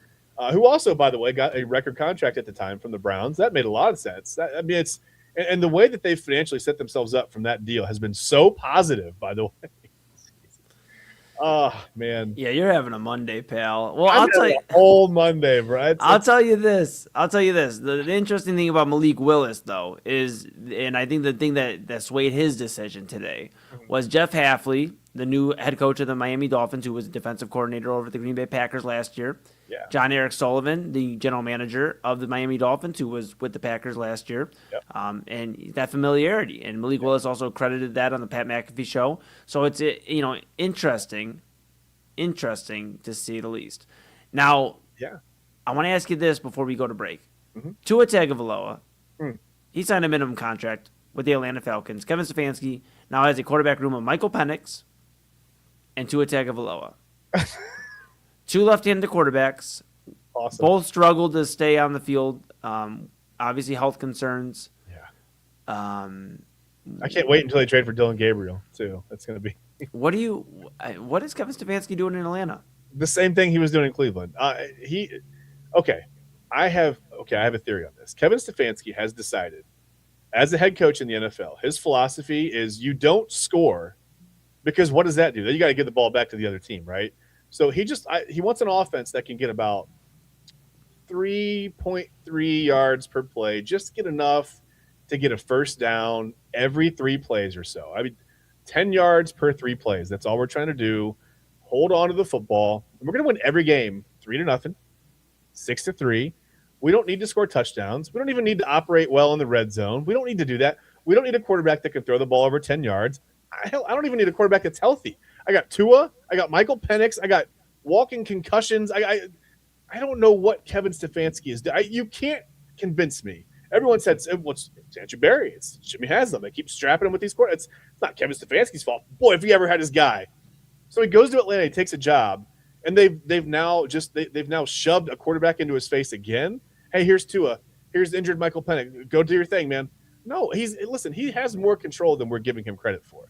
Who also, by the way, got a record contract at the time from the Browns. That made a lot of sense. And the way that they financially set themselves up from that deal has been so positive, by the way. Oh, man. Yeah, you're having a Monday, pal. Well, I'll tell you. Whole Monday, bro. I'll tell you this. The interesting thing about Malik Willis, though, is, and I think the thing that swayed his decision today was Jeff Hafley, the new head coach of the Miami Dolphins, who was a defensive coordinator over the Green Bay Packers last year. Yeah. John Eric Sullivan, the general manager of the Miami Dolphins, who was with the Packers last year. Yep. And that familiarity. And Malik Willis also credited that on the Pat McAfee show. So it's interesting to say the least. Now, yeah, I want to ask you this before we go to break. Mm-hmm. Tua Tagovailoa, he signed a minimum contract with the Atlanta Falcons. Kevin Stefanski now has a quarterback room of Michael Penix and Tua Tagovailoa. Two left-handed quarterbacks. Awesome. Both struggled to stay on the field. Obviously, health concerns. Yeah. I can't wait until they trade for Dylan Gabriel, too. That's going to be... What is Kevin Stefanski doing in Atlanta? The same thing he was doing in Cleveland. I have a theory on this. Kevin Stefanski has decided, as a head coach in the NFL, his philosophy is you don't score because what does that do? Then you got to get the ball back to the other team, right? So he wants an offense that can get about 3.3 yards per play, just get enough to get a first down every 3 plays or so. I mean, 10 yards per 3 plays. That's all we're trying to do. Hold on to the football. We're going to win every game 3-0, 6-3. We don't need to score touchdowns. We don't even need to operate well in the red zone. We don't need to do that. We don't need a quarterback that can throw the ball over 10 yards. I don't even need a quarterback that's healthy. I got Tua. I got Michael Penix. I got walking concussions. I don't know what Kevin Stefanski is doing. You can't convince me. Everyone said, it's Andrew Berry. It's Jimmy Haslam. They keep strapping him with these quarterbacks. It's not Kevin Stefanski's fault. Boy, if he ever had his guy. So he goes to Atlanta, he takes a job, and they've now shoved a quarterback into his face again. Hey, here's Tua. Here's injured Michael Penix. Go do your thing, man. No, he has more control than we're giving him credit for.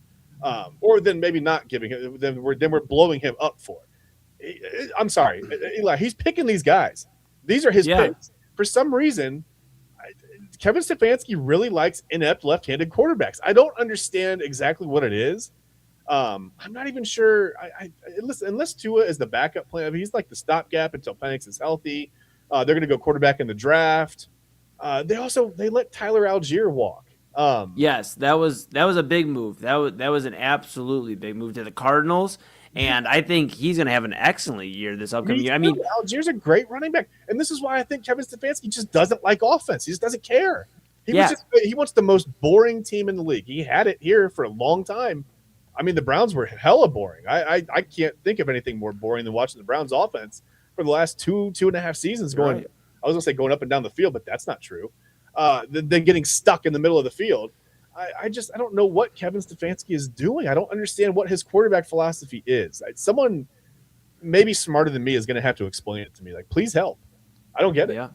Or than maybe not giving him, then we're blowing him up for. I'm sorry, Eli. He's picking these guys. These are his picks. For some reason, Kevin Stefanski really likes inept left-handed quarterbacks. I don't understand exactly what it is. I'm not even sure. Unless Tua is the backup plan, he's like the stopgap until Penix is healthy. They're going to go quarterback in the draft. They let Tyler Algier walk. Yes, that was a big move. That was an absolutely big move to the Cardinals, and I think he's going to have an excellent year this upcoming year. I mean, Algier's a great running back, and this is why I think Kevin Stefanski just doesn't like offense. He just doesn't care. He wants the most boring team in the league. He had it here for a long time. I mean, the Browns were hella boring. I can't think of anything more boring than watching the Browns offense for the last two and a half seasons going. Right. I was going to say going up and down the field, but that's not true. Then getting stuck in the middle of the field. I don't know what Kevin Stefanski is doing. I don't understand what his quarterback philosophy is. Someone maybe smarter than me is going to have to explain it to me. Like, please help. I don't get it. Yeah.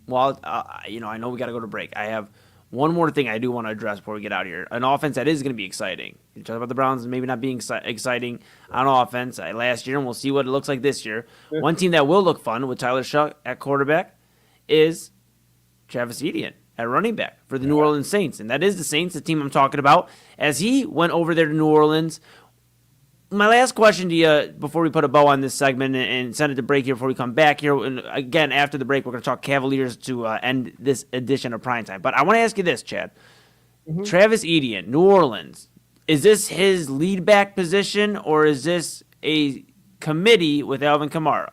Well, I know we got to go to break. I have one more thing I do want to address before we get out of here. An offense that is going to be exciting. You talk about the Browns maybe not being exciting on offense last year, and we'll see what it looks like this year. Yeah. One team that will look fun with Tyler Shuck at quarterback is Travis Etienne at running back for the New Orleans Saints. And that is the Saints, the team I'm talking about, as he went over there to New Orleans. My last question to you before we put a bow on this segment and send it to break here before we come back here. And again, after the break, we're going to talk Cavaliers to end this edition of Primetime. But I want to ask you this, Chad. Mm-hmm. Travis Etienne, New Orleans, is this his lead back position or is this a committee with Alvin Kamara?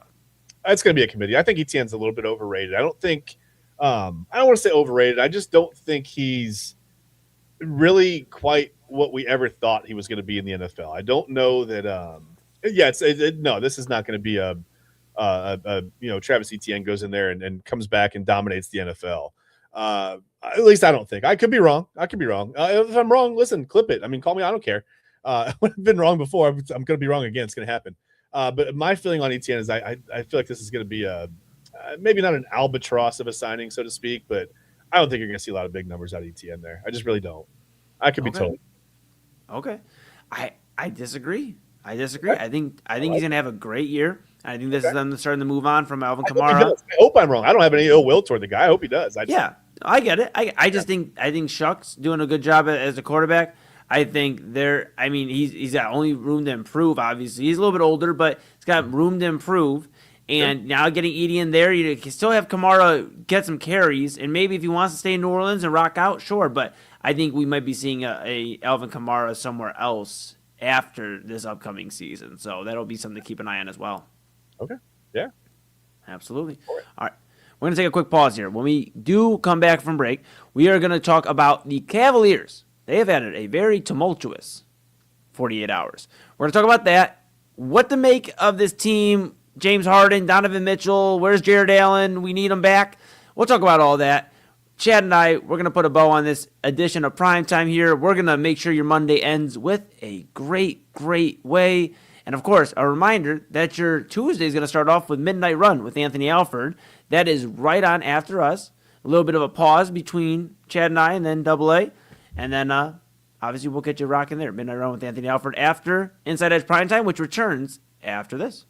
It's going to be a committee. I think Etienne's a little bit overrated. I don't want to say overrated. I just don't think he's really quite what we ever thought he was going to be in the NFL. I don't know that Yeah, no, this is not going to be Travis Etienne goes in there and comes back and dominates the NFL. At least I don't think. I could be wrong. If I'm wrong, listen, clip it. I mean, call me. I don't care. When I've been wrong before, I'm going to be wrong again. It's going to happen. But my feeling on Etienne is I feel like this is going to be maybe not an albatross of a signing, so to speak, but I don't think you're going to see a lot of big numbers out of Etienne there. I just really don't. I could be totally. Okay. I disagree. I think he's gonna have a great year. I think this is them starting to move on from Alvin Kamara. I hope I'm wrong. I don't have any ill will toward the guy. I hope he does. I get it. I just think Shuck's doing a good job as a quarterback. I think he's got only room to improve. Obviously, he's a little bit older, but he's got room to improve. And now getting Etienne there, you can still have Kamara get some carries, and maybe if he wants to stay in New Orleans and rock out, sure. But I think we might be seeing a Alvin Kamara somewhere else after this upcoming season. So that'll be something to keep an eye on as well. Okay. Yeah. Absolutely. All right. We're going to take a quick pause here. When we do come back from break, we are going to talk about the Cavaliers. They have had a very tumultuous 48 hours. We're going to talk about that, what to make of this team, James Harden, Donovan Mitchell, where's Jared Allen? We need him back. We'll talk about all that. Chad and I, we're going to put a bow on this edition of Primetime here. We're going to make sure your Monday ends with a great, great way. And, of course, a reminder that your Tuesday is going to start off with Midnight Run with Anthony Alford. That is right on after us. A little bit of a pause between Chad and I and then Double A. And then, obviously, we'll get you rocking there. Midnight Run with Anthony Alford after Inside Edge Primetime, which returns after this.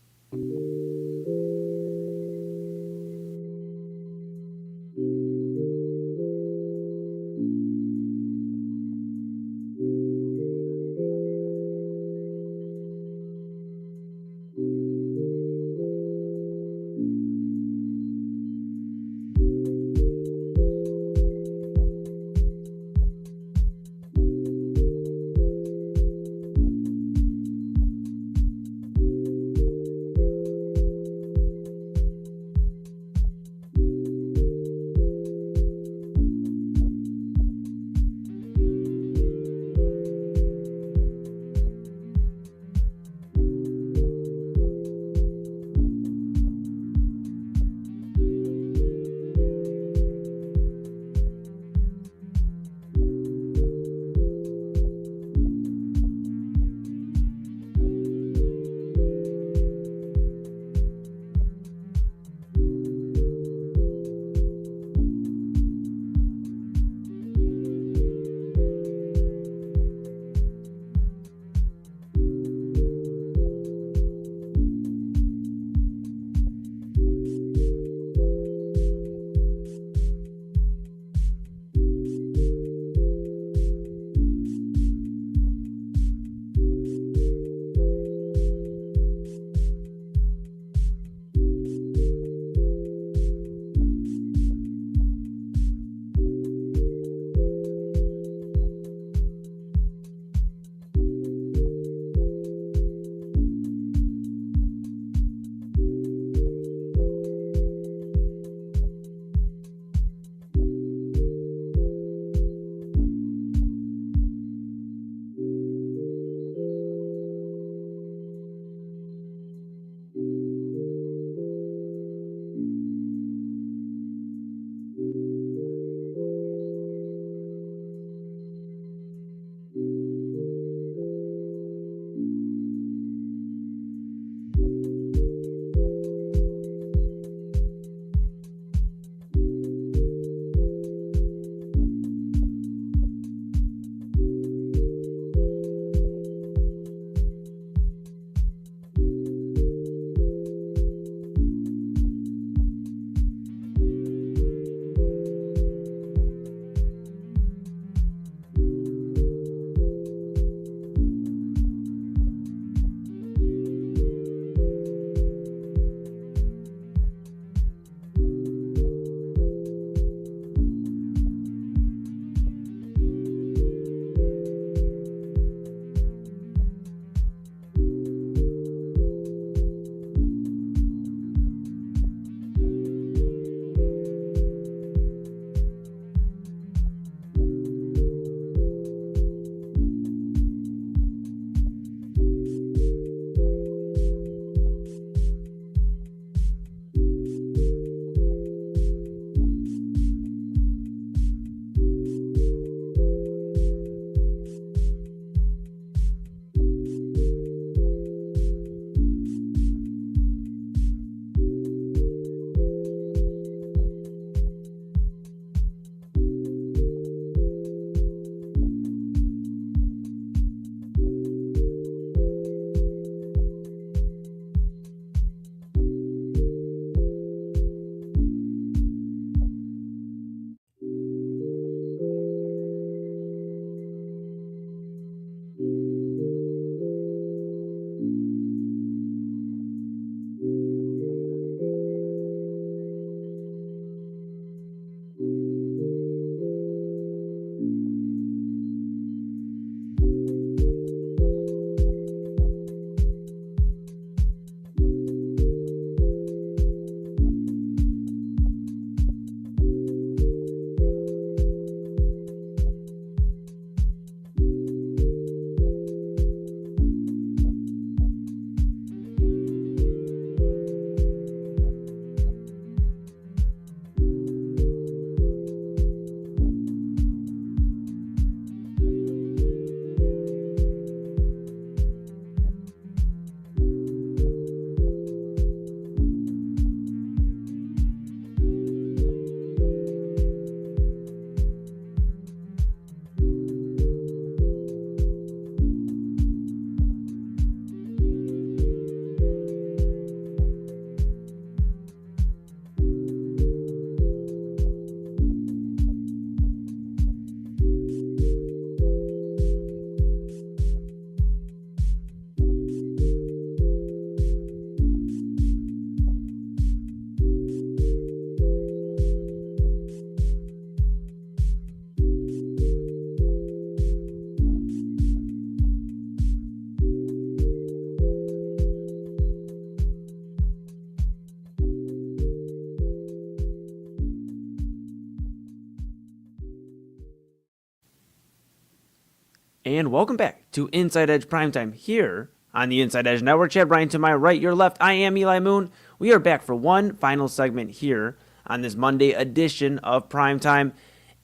And welcome back to Inside Edge Primetime here on the Inside Edge Network. Chad Bryan to my right, your left. I am Eli Moon. We are back for one final segment here on this Monday edition of Primetime.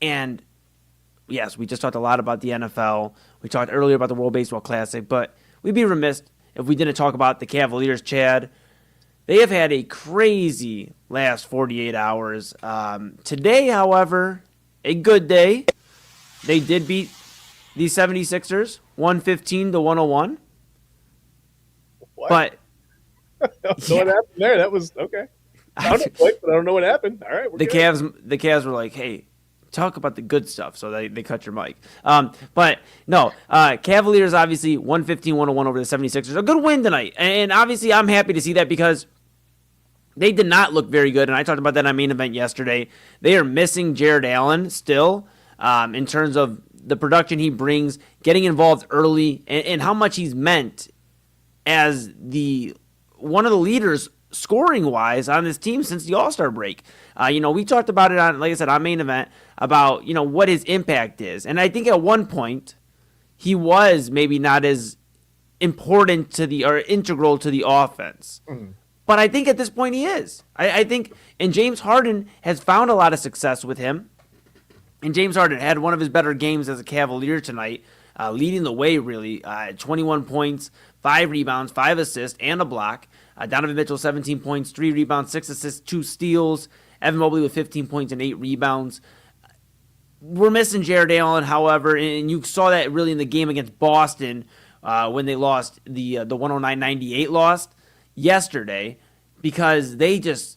And yes, we just talked a lot about the NFL. We talked earlier about the World Baseball Classic, but we'd be remiss if we didn't talk about the Cavaliers, Chad. They have had a crazy last 48 hours. Today, however, a good day. They did beat the 76ers, 115-101. What? But I don't know what happened there. That was okay. I don't know, but I don't know what happened. All right, the Cavs were like, hey, talk about the good stuff, so they cut your mic. But no, Cavaliers obviously 115-101 over the 76ers. A good win tonight. And obviously I'm happy to see that because they did not look very good, and I talked about that on Main Event yesterday. They are missing Jared Allen still in terms of the production he brings, getting involved early, and how much he's meant as one of the leaders scoring-wise on this team since the All-Star break. We talked about it on, like I said, on Main Event about, what his impact is. And I think at one point he was maybe not as important or integral to the offense. Mm-hmm. But I think at this point he is. I think, and James Harden has found a lot of success with him. And James Harden had one of his better games as a Cavalier tonight, leading the way, really. 21 points, 5 rebounds, 5 assists, and a block. Donovan Mitchell, 17 points, 3 rebounds, 6 assists, 2 steals. Evan Mobley with 15 points and 8 rebounds. We're missing Jared Allen, however, and you saw that really in the game against Boston when they lost the 109-98 loss yesterday, because they just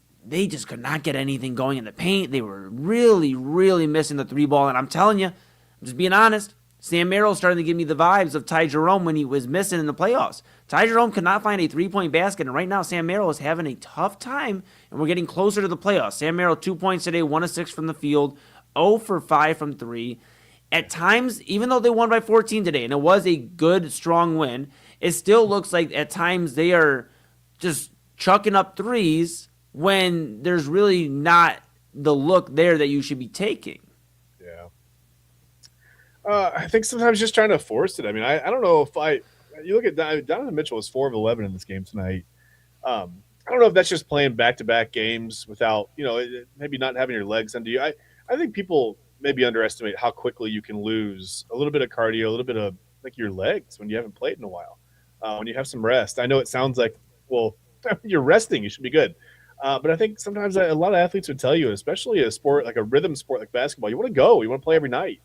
could not get anything going in the paint. They were really, really missing the 3-ball. And I'm telling you, I'm just being honest, Sam Merrill's starting to give me the vibes of Ty Jerome when he was missing in the playoffs. Ty Jerome could not find a 3-point basket, and right now Sam Merrill is having a tough time, and we're getting closer to the playoffs. Sam Merrill, 2 points today, 1 of 6 from the field, 0 for 5 from 3. At times, even though they won by 14 today, and it was a good, strong win, it still looks like at times they are just chucking up threes when there's really not the look there that you should be taking. Yeah. I think sometimes just trying to force it. I mean, I don't know if you look at Donovan Mitchell was 4 of 11 in this game tonight. I don't know if that's just playing back-to-back games without, maybe not having your legs under you. I think people maybe underestimate how quickly you can lose a little bit of cardio, a little bit of your legs when you haven't played in a while. When you have some rest. I know it sounds like, well, you're resting, you should be good. But I think sometimes a lot of athletes would tell you, especially a sport like a rhythm sport like basketball, you want to go, you want to play every night.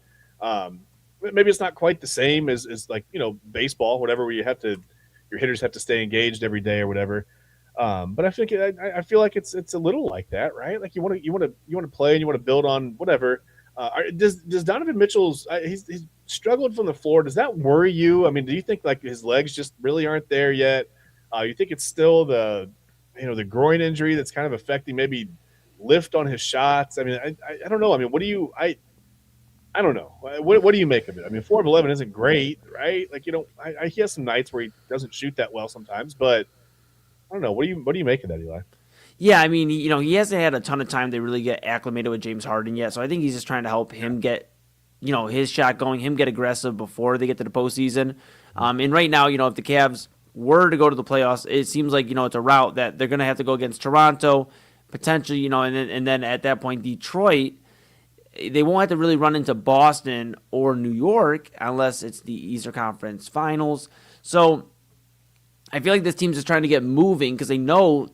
Maybe it's not quite the same as baseball, whatever, where your hitters have to stay engaged every day or whatever. But I feel like it's a little like that, right? Like you want to play and you want to build on whatever. Does Donovan Mitchell's he's struggled from the floor? Does that worry you? I mean, do you think like his legs just really aren't there yet? You think it's still the groin injury that's kind of affecting maybe lift on his shots? I mean, I don't know. I mean, I don't know. What do you make of it? I mean, 4 of 11 isn't great, right? Like, he has some nights where he doesn't shoot that well sometimes, but I don't know. What do you make of that, Eli? Yeah, I mean, he hasn't had a ton of time to really get acclimated with James Harden yet, so I think he's just trying to help him get, his shot going, him get aggressive before they get to the postseason. And right now, if the Cavs were to go to the playoffs, it seems like, it's a route that they're going to have to go against Toronto, potentially, and then at that point, Detroit. They won't have to really run into Boston or New York unless it's the Eastern Conference Finals. So I feel like this team's just trying to get moving because they know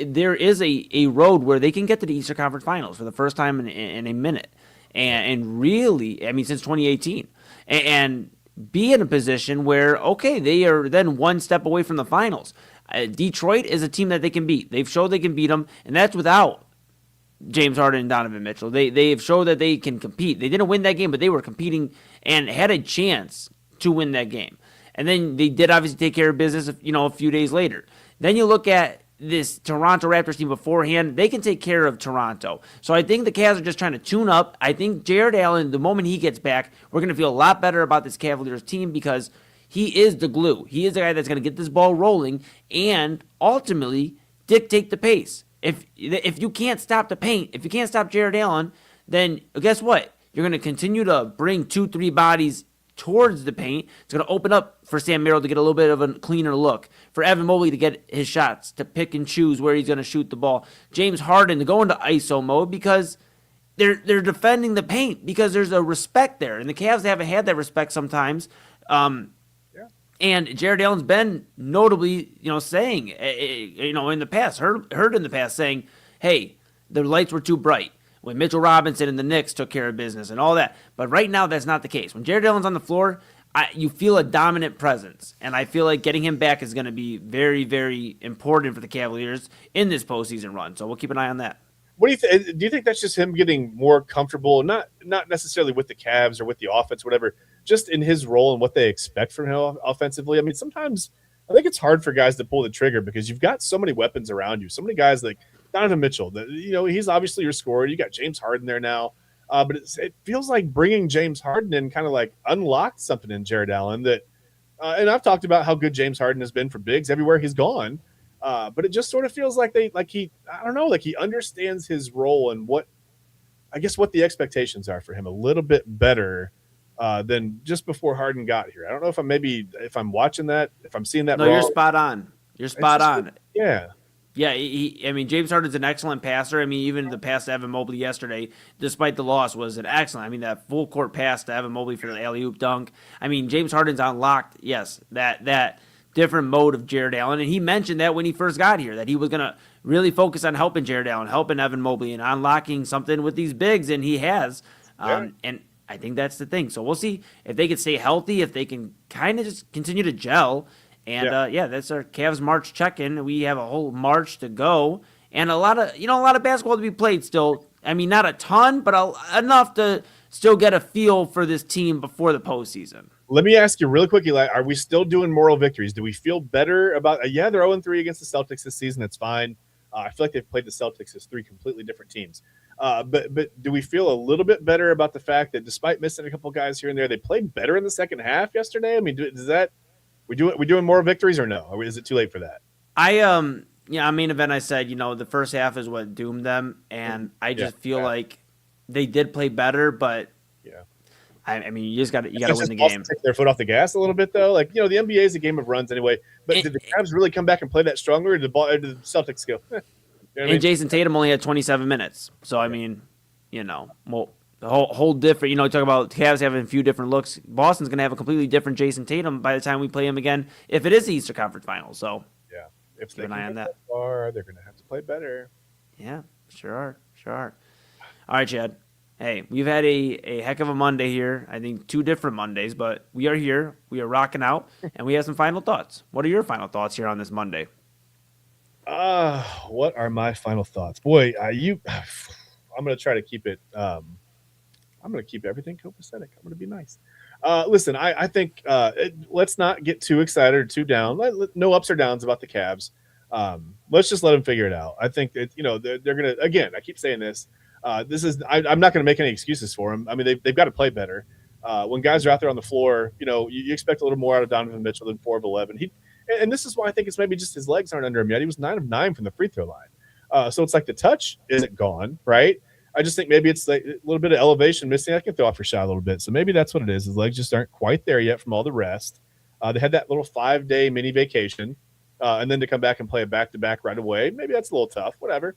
there is a road where they can get to the Eastern Conference Finals for the first time in a minute. And really, I mean, since 2018. And be in a position where, okay, they are then one step away from the finals. Detroit is a team that they can beat. They've showed they can beat them, and that's without James Harden and Donovan Mitchell. They've showed that they can compete. They didn't win that game, but they were competing and had a chance to win that game. And then they did obviously take care of business, a few days later. Then you look at this Toronto Raptors team beforehand. They can take care of Toronto. So I think the Cavs are just trying to tune up. I think Jared Allen, the moment he gets back, we're going to feel a lot better about this Cavaliers team because he is the glue. He is the guy that's going to get this ball rolling and ultimately dictate the pace. If you can't stop the paint, if you can't stop Jared Allen, then guess what? You're going to continue to bring 2-3 bodies towards the paint. It's going to open up for Sam Merrill to get a little bit of a cleaner look, for Evan Mobley to get his shots, to pick and choose where he's going to shoot the ball. James Harden to go into ISO mode because they're defending the paint, because there's a respect there, and the Cavs haven't had that respect sometimes. And Jared Allen's been notably, saying, in the past, heard in the past saying, hey, the lights were too bright when Mitchell Robinson and the Knicks took care of business and all that. But right now, that's not the case. When Jared Allen's on the floor, you feel a dominant presence. And I feel like getting him back is going to be very, very important for the Cavaliers in this postseason run. So we'll keep an eye on that. What do you think? Do you think that's just him getting more comfortable, not necessarily with the Cavs or with the offense, whatever, just in his role and what they expect from him offensively? I mean, sometimes I think it's hard for guys to pull the trigger because you've got so many weapons around you, so many guys like Donovan Mitchell. He's obviously your scorer. You got James Harden there now, but it feels like bringing James Harden in kind of like unlocked something in Jared Allen that. And I've talked about how good James Harden has been for bigs everywhere he's gone. But it just sort of feels like he understands his role and what the expectations are for him a little bit better than just before Harden got here. I don't know if I'm watching that, if I'm seeing that. No, wrong. you're spot on. You're spot on. Yeah. Yeah, James Harden's an excellent passer. I mean, even the pass to Evan Mobley yesterday, despite the loss, was an excellent. I mean, that full court pass to Evan Mobley for the alley-oop dunk. I mean, James Harden's unlocked, yes, that different mode of Jared Allen. And he mentioned that when he first got here, that he was going to really focus on helping Jared Allen, helping Evan Mobley, and unlocking something with these bigs, and he has. And I think that's the thing. So we'll see if they can stay healthy, if they can kind of just continue to gel. And that's our Cavs March check-in. We have a whole March to go, and a lot of basketball to be played still. I mean, not a ton, but enough to still get a feel for this team before the postseason. Let me ask you really quick, Eli, are we still doing moral victories? Do we feel better about they're 0-3 against the Celtics this season. That's fine. I feel like they've played the Celtics as three completely different teams. But do we feel a little bit better about the fact that despite missing a couple guys here and there, they played better in the second half yesterday? I mean, does that we doing more victories or no? Or is it too late for that? Main event, I said, the first half is what doomed them, and I just feel like they did play better, but I mean, you got to win the game. Take their foot off the gas a little bit, though. Like, the NBA is a game of runs anyway. But did the Cavs really come back and play that stronger, or did the Celtics go? And Jason Tatum only had 27 minutes. So, I mean, the whole different, talk about Cavs having a few different looks. Boston's going to have a completely different Jason Tatum by the time we play him again, if it is the Eastern Conference Finals. So, if keep an eye on that. Far, they're going to have to play better. Yeah, sure are. All right, Chad. Hey, we've had a heck of a Monday here. I think 2 different Mondays, but we are here. We are rocking out, and we have some final thoughts. What are your final thoughts here on this Monday? What are my final thoughts? Boy, I'm going to try to keep it I'm going to keep everything copacetic. I'm going to be nice. Listen, I think let's not get too excited or too down. No ups or downs about the Cavs. Let's just let them figure it out. I think that, they're going to, again, I keep saying this. I'm not going to make any excuses for them. I mean, they've got to play better. When guys are out there on the floor, you expect a little more out of Donovan Mitchell than 4 of 11. And this is why I think it's maybe just his legs aren't under him yet. He was 9 of 9 from the free throw line. So it's like the touch isn't gone, right? I just think maybe it's like a little bit of elevation missing. I can throw off your shot a little bit. So maybe that's what it is. His legs just aren't quite there yet from all the rest. They had that little 5-day mini vacation. And then to come back and play a back-to-back right away, maybe that's a little tough, whatever.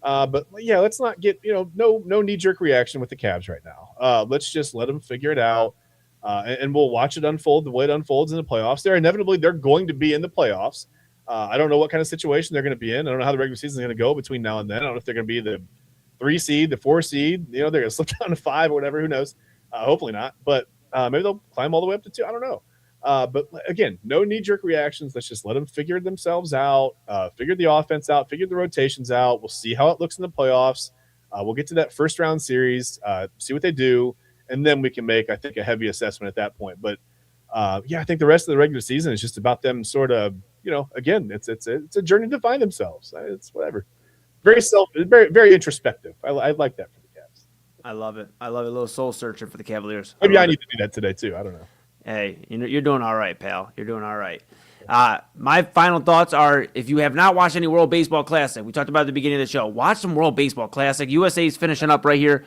But let's not get, no knee-jerk reaction with the Cavs right now. Let's just let them figure it out. And we'll watch it unfold the way it unfolds in the playoffs. They're going to be in the playoffs. I don't know what kind of situation they're going to be in. I don't know how the regular season is going to go between now and then. I don't know if they're going to be the 3 seed, the 4 seed. They're going to slip down to 5 or whatever. Who knows? Hopefully not. But maybe they'll climb all the way up to 2. I don't know. But again, no knee-jerk reactions. Let's just let them figure themselves out, figure the offense out, figure the rotations out. We'll see how it looks in the playoffs. We'll get to that first-round series, see what they do, and then we can make, I think, a heavy assessment at that point. But, I think the rest of the regular season is just about them sort of, again, it's a journey to find themselves. It's whatever. Very, very introspective. I like that for the Cavs. I love it. A little soul searching for the Cavaliers. Maybe I need to do that today, too. I don't know. Hey, you're doing all right, pal. You're doing all right. My final thoughts are, if you have not watched any World Baseball Classic, we talked about at the beginning of the show, watch some World Baseball Classic. USA is finishing up right here.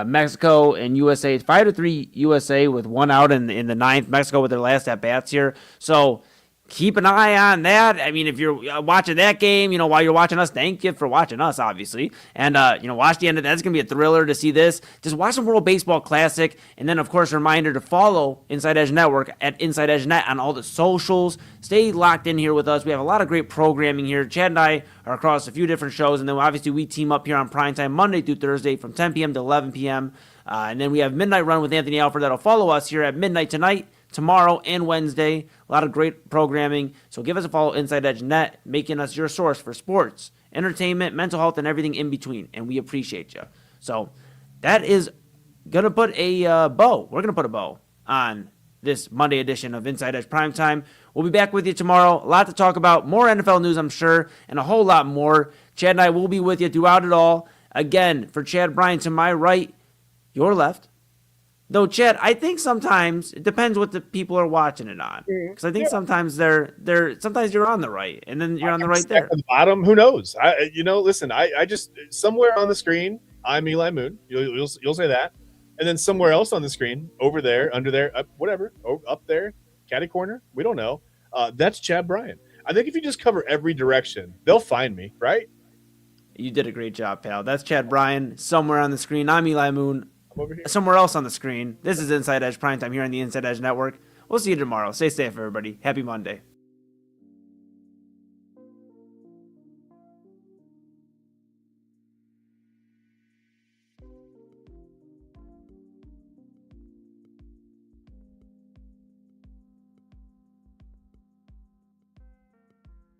Mexico and USA, 5-3 USA with one out in the ninth. Mexico with their last at-bats here. So keep an eye on that. I mean, if you're watching that game, while you're watching us, thank you for watching us, obviously. And, watch the end of that. It's going to be a thriller to see this. Just watch some World Baseball Classic. And then, of course, a reminder to follow Inside Edge Network at Inside Edge Net on all the socials. Stay locked in here with us. We have a lot of great programming here. Chad and I are across a few different shows. And then, obviously, we team up here on Primetime Monday through Thursday from 10 p.m. to 11 p.m. And then we have Midnight Run with Anthony Alford that'll follow us here at midnight tonight, tomorrow, and Wednesday. A lot of great programming. So give us a follow, Inside Edge Net, making us your source for sports, entertainment, mental health, and everything in between. And we appreciate you. So that is going to put a bow. We're going to put a bow on this Monday edition of Inside Edge Primetime. We'll be back with you tomorrow. A lot to talk about. More NFL news, I'm sure, and a whole lot more. Chad and I will be with you throughout it all. Again, for Chad Bryan to my right, your left. Though, Chad, I think sometimes it depends what the people are watching it on. Because I think sometimes sometimes you're on the right, and then you're on the right there. At the bottom, who knows? Listen, I just somewhere on the screen, I'm Eli Moon. You'll say that, and then somewhere else on the screen, over there, under there, up there, catty corner, we don't know. That's Chad Bryan. I think if you just cover every direction, they'll find me, right? You did a great job, pal. That's Chad Bryan. Somewhere on the screen, I'm Eli Moon. Over here. Somewhere else on the screen. This is Inside Edge Primetime here on the Inside Edge Network. We'll see you tomorrow. Stay safe, everybody. Happy Monday.